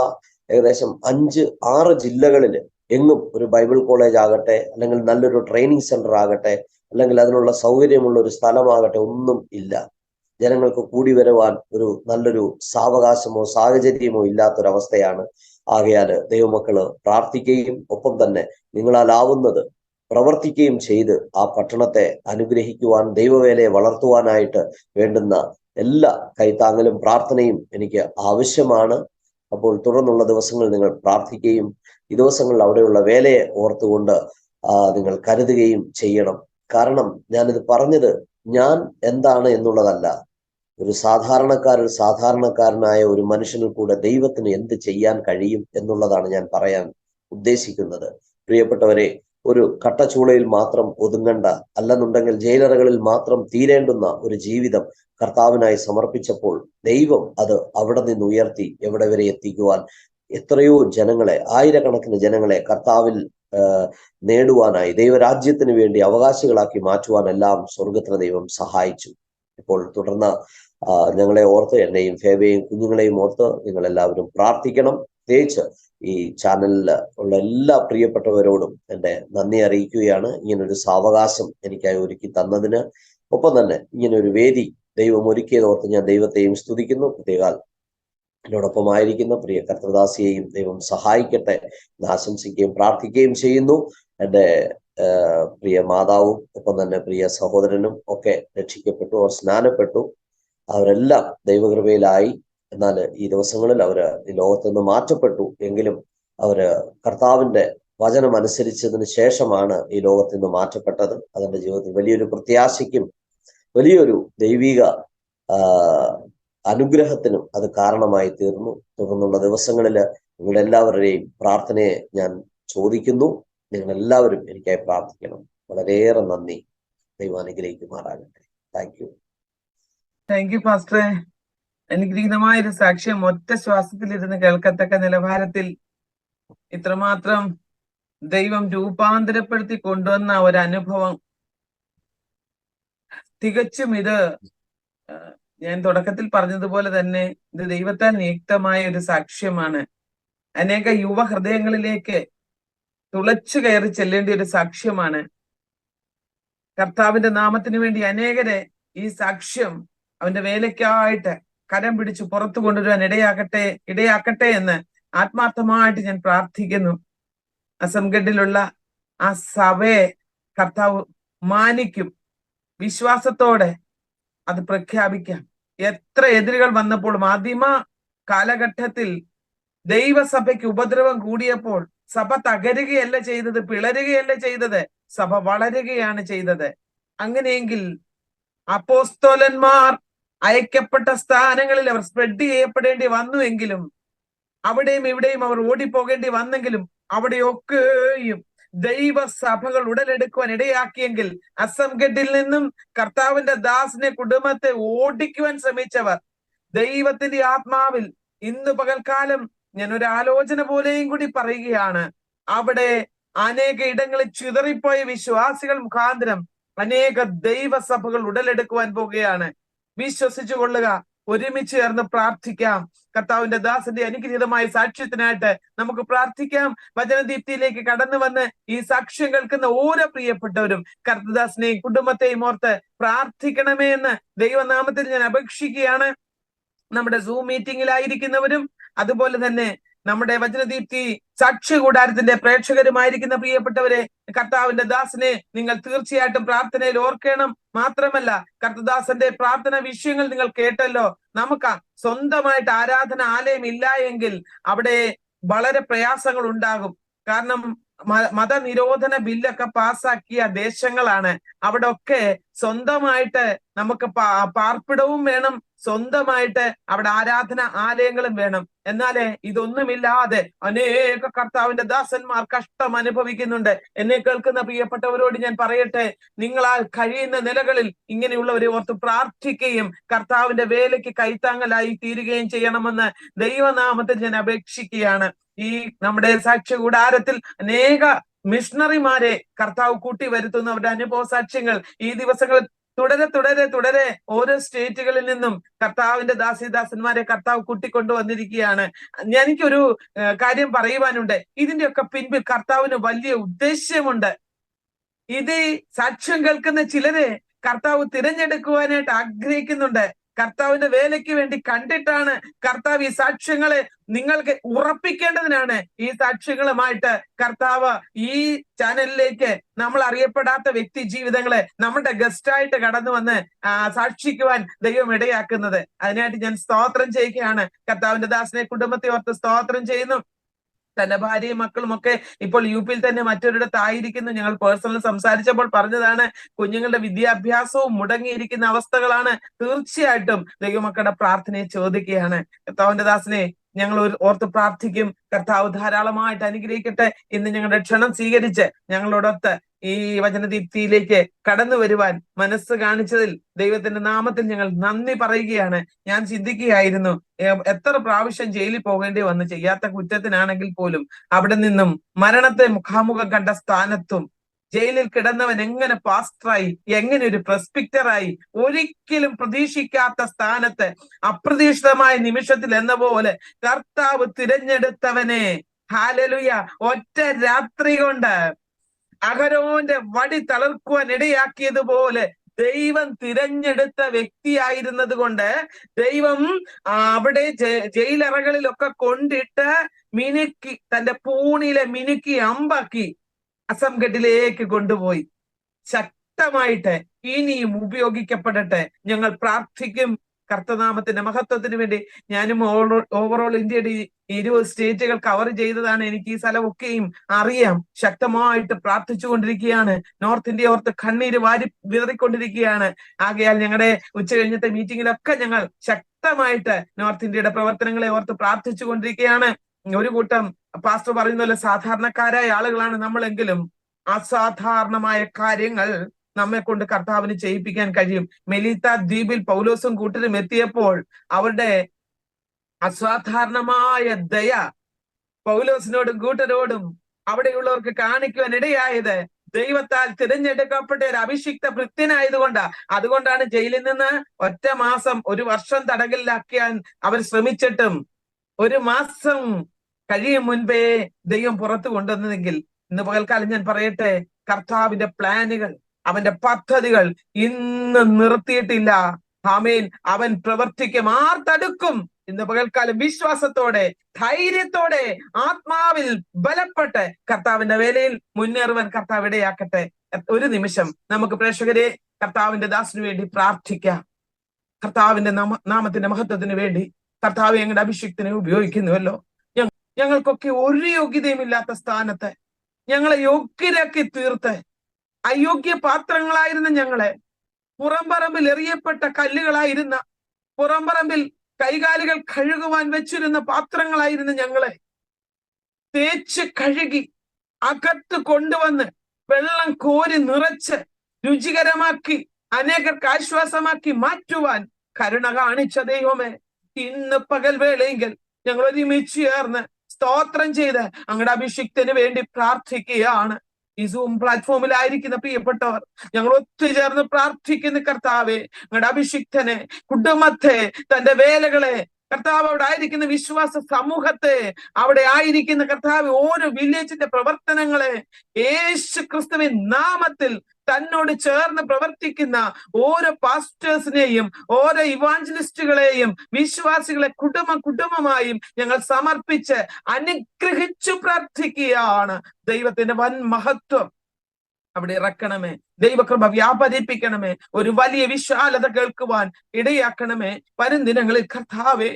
ഏകദേശം 5-6 ജില്ലകളിൽ എങ്ങും ഒരു ബൈബിൾ കോളേജ് ആകട്ടെ, അല്ലെങ്കിൽ നല്ലൊരു ട്രെയിനിങ് സെന്റർ ആകട്ടെ, അല്ലെങ്കിൽ അതിനുള്ള സൗകര്യമുള്ള ഒരു സ്ഥലമാകട്ടെ, ഒന്നും ഇല്ല. ജനങ്ങൾക്ക് കൂടി വരുവാൻ ഒരു നല്ലൊരു സാവകാശമോ സാഹചര്യമോ ഇല്ലാത്തൊരവസ്ഥയാണ്. ആകയാൽ ദൈവമക്കള് പ്രാർത്ഥിക്കുകയും ഒപ്പം തന്നെ നിങ്ങളാലാവുന്നത് പ്രവർത്തിക്കുകയും ചെയ്ത് ആ പട്ടണത്തെ അനുഗ്രഹിക്കുവാൻ, ദൈവവേലയെ വളർത്തുവാനായിട്ട് വേണ്ടുന്ന എല്ലാ കൈത്താങ്ങലും പ്രാർത്ഥനയും എനിക്ക് ആവശ്യമാണ്. അപ്പോൾ തുടർന്നുള്ള ദിവസങ്ങളിൽ നിങ്ങൾ പ്രാർത്ഥിക്കുകയും ഈ ദിവസങ്ങളിൽ അവിടെയുള്ള വേലയെ ഓർത്തുകൊണ്ട് നിങ്ങൾ കരുതുകയും ചെയ്യണം. കാരണം ഞാനിത് പറഞ്ഞത് ഞാൻ എന്താണ് എന്നുള്ളതല്ല, ഒരു സാധാരണക്കാരനായ ഒരു മനുഷ്യനിൽ കൂടെ ദൈവത്തിന് എന്ത് ചെയ്യാൻ കഴിയും എന്നുള്ളതാണ് ഞാൻ പറയാൻ ഉദ്ദേശിക്കുന്നത്. പ്രിയപ്പെട്ടവരെ, ഒരു കട്ടച്ചൂളയിൽ മാത്രം ഒതുങ്ങണ്ട, അല്ലെന്നുണ്ടെങ്കിൽ ജയിലറുകളിൽ മാത്രം തീരേണ്ടുന്ന ഒരു ജീവിതം കർത്താവിനായി സമർപ്പിച്ചപ്പോൾ ദൈവം അത് അവിടെ നിന്ന് ഉയർത്തി എവിടെ വരെ എത്തിക്കുവാൻ, എത്രയോ ജനങ്ങളെ, ആയിരക്കണക്കിന് ജനങ്ങളെ കർത്താവിൽ നേടുവാനായി, ദൈവരാജ്യത്തിന് വേണ്ടി അവകാശികളാക്കി മാറ്റുവാൻ എല്ലാം സ്വർഗത്തിലെ ദൈവം സഹായിച്ചു. ഇപ്പോൾ തുടർന്ന് ഞങ്ങളെ ഓർത്ത്, എന്നെയും ഫേബയെയും കുഞ്ഞുങ്ങളെയും ഓർത്ത് നിങ്ങൾ എല്ലാവരും പ്രാർത്ഥിക്കണം. പ്രത്യേകിച്ച് ഈ ചാനലിൽ ഉള്ള എല്ലാ പ്രിയപ്പെട്ടവരോടും എൻ്റെ നന്ദി അറിയിക്കുകയാണ്, ഇങ്ങനൊരു സാവകാശം എനിക്കായി ഒരുക്കി തന്നതിന്. ഒപ്പം തന്നെ ഇങ്ങനൊരു വേദി ദൈവം ഒരുക്കിയതോർത്ത് ഞാൻ ദൈവത്തെയും സ്തുതിക്കുന്നു. പ്രത്യേകാൽ എന്നോടൊപ്പമായിരിക്കുന്ന പ്രിയ കർത്തൃദാസിയെയും ദൈവം സഹായിക്കട്ടെ എന്ന് ആശംസിക്കുകയും പ്രാർത്ഥിക്കുകയും ചെയ്യുന്നു. എൻ്റെ പ്രിയ മാതാവും ഒപ്പം തന്നെ പ്രിയ സഹോദരനും ഒക്കെ രക്ഷിക്കപ്പെട്ടു, അവർ സ്നാനപ്പെട്ടു, അവരെല്ലാം ദൈവകൃപയിലായി. എന്നാൽ ഈ ദിവസങ്ങളിൽ അവര് ഈ ലോകത്ത് നിന്ന് മാറ്റപ്പെട്ടു എങ്കിലും അവര് കർത്താവിന്റെ വചനം അനുസരിച്ചതിന് ശേഷമാണ് ഈ ലോകത്ത് നിന്ന് മാറ്റപ്പെട്ടത്. അതിന്റെ ജീവിതത്തിൽ വലിയൊരു പ്രത്യാശയ്ക്കും വലിയൊരു ദൈവിക അനുഗ്രഹത്തിനും അത് കാരണമായി തീർന്നു. തുടർന്നുള്ള ദിവസങ്ങളിൽ നിങ്ങളെല്ലാവരുടെയും പ്രാർത്ഥനയെ ഞാൻ ചോദിക്കുന്നു. നിങ്ങൾ എല്ലാവരും എനിക്കായി പ്രാർത്ഥിക്കണം. വളരെയേറെ നന്ദി. ദൈവം അനുഗ്രഹിക്കുമാറാകട്ടെ. താങ്ക് യു പാസ്റ്ററെ. അനുഗ്രഹീതമായൊരു സാക്ഷ്യം ഒറ്റ ശ്വാസത്തിലിരുന്ന് കേൾക്കത്തക്ക നിലവാരത്തിൽ ഇത്രമാത്രം ദൈവം രൂപാന്തരപ്പെടുത്തി കൊണ്ടുവന്ന ഒരനുഭവം. തികച്ചും ഇത് ഞാൻ തുടക്കത്തിൽ പറഞ്ഞതുപോലെ തന്നെ ഇത് ദൈവത്താൽ നിയുക്തമായ ഒരു സാക്ഷ്യമാണ്. അനേക യുവ ഹൃദയങ്ങളിലേക്ക് തുളച്ചു കയറി ചെല്ലേണ്ട ഒരു സാക്ഷ്യമാണ്. കർത്താവിന്റെ നാമത്തിന് വേണ്ടി അനേകരെ ഈ സാക്ഷ്യം അവന്റെ വേലയ്ക്കായിട്ട് കരം പിടിച്ചു പുറത്തു കൊണ്ടുവരാൻ ഇടയാക്കട്ടെ എന്ന് ആത്മാർത്ഥമായിട്ട് ഞാൻ പ്രാർത്ഥിക്കുന്നു. അസംഗഡിലുള്ള ആ സഭയെ കർത്താവ് മാനിക്കും. വിശ്വാസത്തോടെ അത് പ്രഖ്യാപിക്കാം. എത്ര എതിരുകൾ വന്നപ്പോഴും ആദിമ കാലഘട്ടത്തിൽ ദൈവസഭയ്ക്ക് ഉപദ്രവം കൂടിയപ്പോൾ സഭ തകരുകയല്ല ചെയ്തത്, പിളരുകയല്ല ചെയ്തത്, സഭ വളരുകയാണ് ചെയ്തത്. അങ്ങനെയെങ്കിൽ അപ്പോസ്തലന്മാർ അയക്കപ്പെട്ട സ്ഥാനങ്ങളിൽ അവർ സ്പ്രെഡ് ചെയ്യപ്പെടേണ്ടി വന്നുവെങ്കിലും, അവിടെയും ഇവിടെയും അവർ ഓടിപ്പോകേണ്ടി വന്നെങ്കിലും, അവിടെയൊക്കെയും ദൈവസഭകൾ ഉടലെടുക്കുവാൻ ഇടയാക്കിയെങ്കിൽ അസംഗഡിൽ നിന്നും കർത്താവിന്റെ ദാസിനെ, കുടുംബത്തെ ഓടിക്കുവാൻ ശ്രമിച്ചവർ ദൈവത്തിന്റെ ആത്മാവിൽ ഇന്ന് പകൽക്കാലം ഞാൻ ഒരു ആലോചന പോലെയും കൂടി പറയുകയാണ്. അവിടെ അനേക ഇടങ്ങളിൽ ചിതറിപ്പോയ വിശ്വാസികൾ മുഖാന്തരം അനേക ദൈവസഭകൾ ഉടലെടുക്കുവാൻ പോകുകയാണ്. വിശ്വസിച്ചു കൊള്ളുക. ഒരുമിച്ച് ചേർന്ന് പ്രാർത്ഥിക്കാം. കർത്താവിന്റെ ദാസന്റെ അനുഗ്രഹീതമായ സാക്ഷ്യത്തിനായിട്ട് നമുക്ക് പ്രാർത്ഥിക്കാം. വചനദീപ്തിയിലേക്ക് കടന്നു വന്ന് ഈ സാക്ഷ്യം കേൾക്കുന്ന ഓരോ പ്രിയപ്പെട്ടവരും കർത്തദാസനെയും കുടുംബത്തെയും ഓർത്ത് പ്രാർത്ഥിക്കണമേ എന്ന് ദൈവനാമത്തിൽ ഞാൻ അപേക്ഷിക്കുകയാണ്. നമ്മുടെ സൂം മീറ്റിംഗിലായിരിക്കുന്നവരും അതുപോലെ തന്നെ നമ്മുടെ വചനദീപ്തി സാക്ഷ്യ കൂടാരത്തിന്റെ പ്രേക്ഷകരുമായിരിക്കുന്ന പ്രിയപ്പെട്ടവരെ, കർത്താവിന്റെ ദാസനെ നിങ്ങൾ തീർച്ചയായിട്ടും പ്രാർത്ഥനയിൽ ഓർക്കണം. മാത്രമല്ല, കർത്തദാസന്റെ പ്രാർത്ഥന വിഷയങ്ങൾ നിങ്ങൾ കേട്ടല്ലോ. നമുക്ക് സ്വന്തമായിട്ട് ആരാധന ആലയം ഇല്ല എങ്കിൽ അവിടെ വളരെ പ്രയാസങ്ങൾ ഉണ്ടാകും. കാരണം മതനിരോധന ബില്ലൊക്കെ പാസ്സാക്കിയ ദേശങ്ങളാണ്. അവിടെ ഒക്കെ സ്വന്തമായിട്ട് നമുക്ക് പാർപ്പിടവും വേണം, സ്വന്തമായിട്ട് അവിടെ ആരാധന ആലയങ്ങളും വേണം. എന്നാലേ ഇതൊന്നുമില്ലാതെ അനേക കർത്താവിന്റെ ദാസന്മാർ കഷ്ടം അനുഭവിക്കുന്നുണ്ട്. എന്നെ കേൾക്കുന്ന പ്രിയപ്പെട്ടവരോട് ഞാൻ പറയട്ടെ, നിങ്ങളാൽ കഴിയുന്ന നിലകളിൽ ഇങ്ങനെയുള്ളവരെ ഓർത്ത് പ്രാർത്ഥിക്കുകയും കർത്താവിന്റെ വേലയ്ക്ക് കൈത്താങ്ങലായി തീരുകയും ചെയ്യണമെന്ന് ദൈവനാമത്തിൽ ഞാൻ അപേക്ഷിക്കുകയാണ്. ഈ നമ്മുടെ സാക്ഷ്യ കൂടാരത്തിൽ അനേക മിഷണറിമാരെ കർത്താവ് കൂട്ടി വരുത്തുന്നവരുടെ അനുഭവ സാക്ഷ്യങ്ങൾ ഈ ദിവസങ്ങളിൽ തുടരെ ഓരോ സ്റ്റേറ്റുകളിൽ നിന്നും കർത്താവിന്റെ ദാസിദാസന്മാരെ കർത്താവ് കൂട്ടിക്കൊണ്ടുവന്നിരിക്കുകയാണ്. എനിക്കൊരു കാര്യം പറയുവാനുണ്ട്. ഇതിന്റെയൊക്കെ പിൻപിൽ കർത്താവിന് വലിയ ഉദ്ദേശ്യമുണ്ട്. ഇത് സാക്ഷ്യം കേൾക്കുന്ന ചിലരെ കർത്താവ് തിരഞ്ഞെടുക്കുവാനായിട്ട് ആഗ്രഹിക്കുന്നുണ്ട്. കർത്താവിന്റെ വേലയ്ക്ക് വേണ്ടി കണ്ടിട്ടാണ് കർത്താവ് ഈ സാക്ഷ്യങ്ങളെ നിങ്ങൾക്ക് ഉറപ്പിക്കേണ്ടതിനാണ് ഈ സാക്ഷ്യങ്ങളുമായിട്ട് കർത്താവ് ഈ ചാനലിലേക്ക് നമ്മൾ അറിയപ്പെടാത്ത വ്യക്തി ജീവിതങ്ങളെ നമ്മുടെ ഗസ്റ്റായിട്ട് കടന്നു വന്ന് സാക്ഷിക്കുവാൻ ദൈവം ഇടയാക്കുന്നത്. അതിനായിട്ട് ഞാൻ സ്തോത്രം ചെയ്യുകയാണ്. കർത്താവിന്റെ ദാസനെ കുടുംബത്തെ ഓർത്ത് സ്തോത്രം ചെയ്യുന്നു. തന്റെ ഭാര്യയും മക്കളും ഒക്കെ ഇപ്പോൾ യുപിയിൽ തന്നെ മറ്റൊരിടത്തായിരിക്കുന്നു. ഞങ്ങൾ പേഴ്സണൽ സംസാരിച്ചപ്പോൾ പറഞ്ഞതാണ്, കുഞ്ഞുങ്ങളുടെ വിദ്യാഭ്യാസവും മുടങ്ങിയിരിക്കുന്ന അവസ്ഥകളാണ്. തീർച്ചയായിട്ടും ദൈവമക്കളുടെ പ്രാർത്ഥനയെ ചോദിക്കുകയാണ്. കർത്താവിന്റെ ദാസനെ ഞങ്ങൾ ഓർത്ത് പ്രാർത്ഥിക്കും. കർത്താവ് ധാരാളമായിട്ട് അനുഗ്രഹിക്കട്ടെ. ഇന്ന് ഞങ്ങളുടെ ക്ഷണം സ്വീകരിച്ച് ഞങ്ങളോടൊത്ത് ഈ വചനദീപ്തിയിലേക്ക് കടന്നു വരുവാൻ മനസ്സ് കാണിച്ചതിൽ ദൈവത്തിന്റെ നാമത്തിൽ ഞങ്ങൾ നന്ദി പറയുകയാണ്. ഞാൻ ചിന്തിക്കുകയായിരുന്നു, എത്ര പ്രാവശ്യം ജയിലിൽ പോകേണ്ടി വന്നു ചെയ്യാത്ത കുറ്റത്തിനാണെങ്കിൽ പോലും അവിടെ നിന്നും മരണത്തെ മുഖാമുഖം കണ്ട സ്ഥാനത്തും ജയിലിൽ കിടന്നവൻ എങ്ങനെ പാസ്റ്ററായി, എങ്ങനെ ഒരു പ്രസ്പിക്ടറായി, ഒരിക്കലും പ്രതീക്ഷിക്കാത്ത സ്ഥാനത്ത് അപ്രതീക്ഷിതമായ നിമിഷത്തിൽ എന്ന പോലെ കർത്താവ് തിരഞ്ഞെടുത്തവനെ ഹല്ലേലൂയ ഒറ്റ രാത്രി കൊണ്ട് അഹരോന്റെ വടി തളർക്കുവാൻ ഇടയാക്കിയതുപോലെ ദൈവം തിരഞ്ഞെടുത്ത വ്യക്തിയായിരുന്നത് കൊണ്ട് ദൈവം അവിടെ ജയിലറകളിലൊക്കെ കൊണ്ടിട്ട് മിനുക്കി, തന്റെ പൂണിയിലെ മിനുക്കി അമ്പാക്കി അസംഘട്ടിലേക്ക് കൊണ്ടുപോയി ശക്തമായിട്ട് ഇനിയും ഉപയോഗിക്കപ്പെടട്ടെ. ഞങ്ങൾ പ്രാർത്ഥിക്കും. കർത്തനാമത്തിന്റെ മഹത്വത്തിന് വേണ്ടി ഞാനും ഓവറോൾ ഇന്ത്യയുടെ 20 സ്റ്റേറ്റുകൾ കവർ ചെയ്തതാണ്. എനിക്ക് ഈ സ്ഥലമൊക്കെയും അറിയാം. ശക്തമായിട്ട് പ്രാർത്ഥിച്ചുകൊണ്ടിരിക്കുകയാണ്. നോർത്ത് ഇന്ത്യ ഓർത്ത് കണ്ണീര് വാരി വിതറിക്കൊണ്ടിരിക്കുകയാണ്. ആകയാൽ ഞങ്ങളുടെ ഉച്ച കഴിഞ്ഞത്തെ മീറ്റിങ്ങിലൊക്കെ ഞങ്ങൾ ശക്തമായിട്ട് നോർത്ത് ഇന്ത്യയുടെ പ്രവർത്തനങ്ങളെ ഓർത്ത് പ്രാർത്ഥിച്ചു കൊണ്ടിരിക്കുകയാണ്. ഒരു കൂട്ടം പാസ്റ്റർ പറയുന്ന പോലെ സാധാരണക്കാരായ ആളുകളാണ് നമ്മളെങ്കിലും അസാധാരണമായ കാര്യങ്ങൾ നമ്മെ കൊണ്ട് കർത്താവിന് ചെയ്യിപ്പിക്കാൻ കഴിയും. മെലീത്ത ദ്വീപിൽ പൗലോസും കൂട്ടരും എത്തിയപ്പോൾ അവരുടെ അസാധാരണമായ ദയ പൗലോസിനോടും കൂട്ടരോടും അവിടെയുള്ളവർക്ക് കാണിക്കുവാൻ ഇടയായത് ദൈവത്താൽ തിരഞ്ഞെടുക്കപ്പെട്ട ഒരു അഭിഷിക്ത ഭൃത്യനായതുകൊണ്ടാ. അതുകൊണ്ടാണ് ജയിലിൽ നിന്ന് 1 മാസം 1 വർഷം തടങ്കലിലാക്കാൻ അവർ ശ്രമിച്ചിട്ടും 1 മാസം കഴിയും മുൻപേ ദൈവം പുറത്തു കൊണ്ടുവന്നതെങ്കിൽ ഇന്ന് പകൽക്കാലം ഞാൻ പറയട്ടെ, കർത്താവിന്റെ പ്ലാനുകൾ, അവന്റെ പദ്ധതികൾ ഇന്ന് നിർത്തിയിട്ടില്ല. ആമേൻ. അവൻ പ്രവർത്തിക്കും. ആർ തടുക്കും? ഇന്ന് പകൽക്കാലം വിശ്വാസത്തോടെ, ധൈര്യത്തോടെ, ആത്മാവിൽ ബലപ്പെട്ട് കർത്താവിന്റെ വേലയിൽ മുന്നേറുവാൻ കർത്താവ് ഇടയാക്കട്ടെ. ഒരു നിമിഷം നമുക്ക് പ്രേക്ഷകരെ കർത്താവിന്റെ ദാസന് വേണ്ടി പ്രാർത്ഥിക്കാം. കർത്താവിന്റെ നാമത്തിന്റെ മഹത്വത്തിന് വേണ്ടി കർത്താവ് ഞങ്ങളുടെ അഭിഷിക്തനെ ഉപയോഗിക്കുന്നുവല്ലോ. ഞങ്ങൾക്കൊക്കെ ഒരു യോഗ്യതയുമില്ലാത്ത സ്ഥാനത്ത് ഞങ്ങളെ യോഗ്യരാക്കി തീർത്ത് അയോഗ്യ പാത്രങ്ങളായിരുന്ന ഞങ്ങളെ, പുറംപറമ്പിൽ എറിയപ്പെട്ട കല്ലുകളായിരുന്ന, പുറംപറമ്പിൽ കൈകാലുകൾ കഴുകുവാൻ വെച്ചിരുന്ന പാത്രങ്ങളായിരുന്ന ഞങ്ങളെ തേച്ച് കഴുകി അകത്ത് കൊണ്ടുവന്ന് വെള്ളം കോരി നിറച്ച് രുചികരമാക്കി അനേകർക്ക് ആശ്വാസമാക്കി മാറ്റുവാൻ കരുണ കാണിച്ച ദൈവമേ, ഇന്ന് പകൽ വേളയെങ്കിൽ ഞങ്ങൾ ഒരുമിച്ച് ചേർന്ന് സ്തോത്രം ചെയ്ത് അങ്ങയുടെ അഭിഷിക്തന് വേണ്ടി പ്രാർത്ഥിക്കുകയാണ്. ഈ സൂം പ്ലാറ്റ്ഫോമിലായിരിക്കുന്ന പ്രിയപ്പെട്ടവർ ഞങ്ങൾ ഒത്തുചേർന്ന് പ്രാർത്ഥിക്കുന്ന കർത്താവെ, അങ്ങയുടെ അഭിഷിക്തനെ, കുടുംബത്തെ, തന്റെ വേലകളെ, കർത്താവ് അവിടെ ആയിരിക്കുന്ന വിശ്വാസ സമൂഹത്തെ, അവിടെ ആയിരിക്കുന്ന കർത്താവ് ഓരോ വില്ലേജിന്റെ പ്രവർത്തനങ്ങളെ യേശു ക്രിസ്തുവിൻ നാമത്തിൽ തന്നോട് ചേർന്ന് പ്രവർത്തിക്കുന്ന ഓരോ പാസ്റ്റേഴ്സിനെയും ഓരോ ഇവാഞ്ചലിസ്റ്റുകളെയും വിശ്വാസികളെ കുടുംബമായും ഞങ്ങൾ സമർപ്പിച്ച് അനുഗ്രഹിച്ചു പ്രാർത്ഥിക്കുകയാണ്. ദൈവത്തിന്റെ വൻ മഹത്വം അവിടെ ഇറക്കണമേ. ദൈവകൃപ വ്യാപരിപ്പിക്കണമേ. ഒരു വലിയ വിശാലത കേൾക്കുവാൻ ഇടയാക്കണമേ. വരും ദിനങ്ങളിൽ കർത്താവേ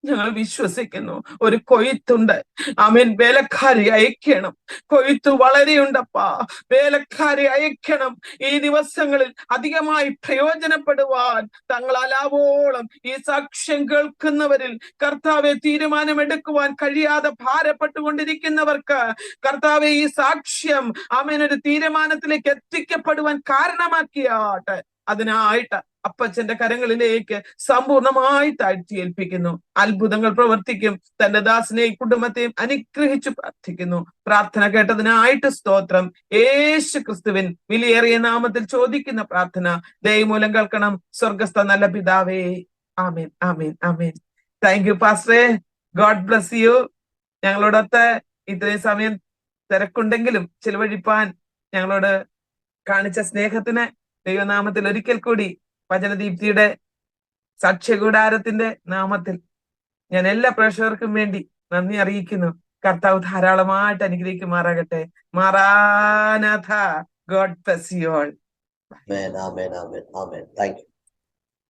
ഞങ്ങൾ വിശ്വസിക്കുന്നു ഒരു കൊയ്ത്തുണ്ട്. ആമേൻ. വേലക്കാരി അയക്കണം. കൊയ്ത്ത് വളരെയുണ്ടപ്പാ. വേലക്കാരി അയക്കണം. ഈ ദിവസങ്ങളിൽ അധികമായി പ്രയോജനപ്പെടുവാൻ തങ്ങളാലാവോളം ഈ സാക്ഷ്യം കേൾക്കുന്നവരിൽ കർത്താവെ തീരുമാനമെടുക്കുവാൻ കഴിയാതെ ഭാരപ്പെട്ടുകൊണ്ടിരിക്കുന്നവർക്ക് കർത്താവെ ഈ സാക്ഷ്യം ആമേൻ ഒരു തീരുമാനത്തിലേക്ക് എത്തിക്കപ്പെടുവാൻ കാരണമാക്കിയാട്ടെ. അതിനായിട്ട് അപ്പച്ചന്റെ കരങ്ങളിലേക്ക് സമ്പൂർണമായി താഴ്ത്തി ഏൽപ്പിക്കുന്നു. അത്ഭുതങ്ങൾ പ്രവർത്തിക്കും. തന്റെ ദാസനെയും കുടുംബത്തെയും അനുഗ്രഹിച്ചു പ്രാർത്ഥിക്കുന്നു. പ്രാർത്ഥന കേട്ടതിനായിട്ട് സ്തോത്രം. യേശു ക്രിസ്തുവിൻ വിലയേറിയ നാമത്തിൽ ചോദിക്കുന്ന പ്രാർത്ഥന ദൈവമൂലം കേൾക്കണം. സ്വർഗസ്ഥ നല്ല പിതാവേ. Amen, amen, amen. Thank you പാസ്റ്ററെ. God bless you. ഞങ്ങളോടൊത്ത് ഇത്രയും സമയം തിരക്കുണ്ടെങ്കിലും ചിലവഴിപ്പാൻ ഞങ്ങളോട് കാണിച്ച സ്നേഹത്തിന് ദൈവനാമത്തിൽ ഒരിക്കൽ കൂടി വചനദീപ്തിയുടെ സാക്ഷ്യകൂടാരത്തിന്റെ നാമത്തിൽ ഞാൻ എല്ലാ പ്രേക്ഷകർക്കും വേണ്ടി നന്ദി അറിയിക്കുന്നു. കർത്താവ് ധാരാളമായിട്ട് അനുഗ്രഹിക്കുമാറാകട്ടെ. Maranatha. God bless you all. Amen, amen, amen, amen. Thank U.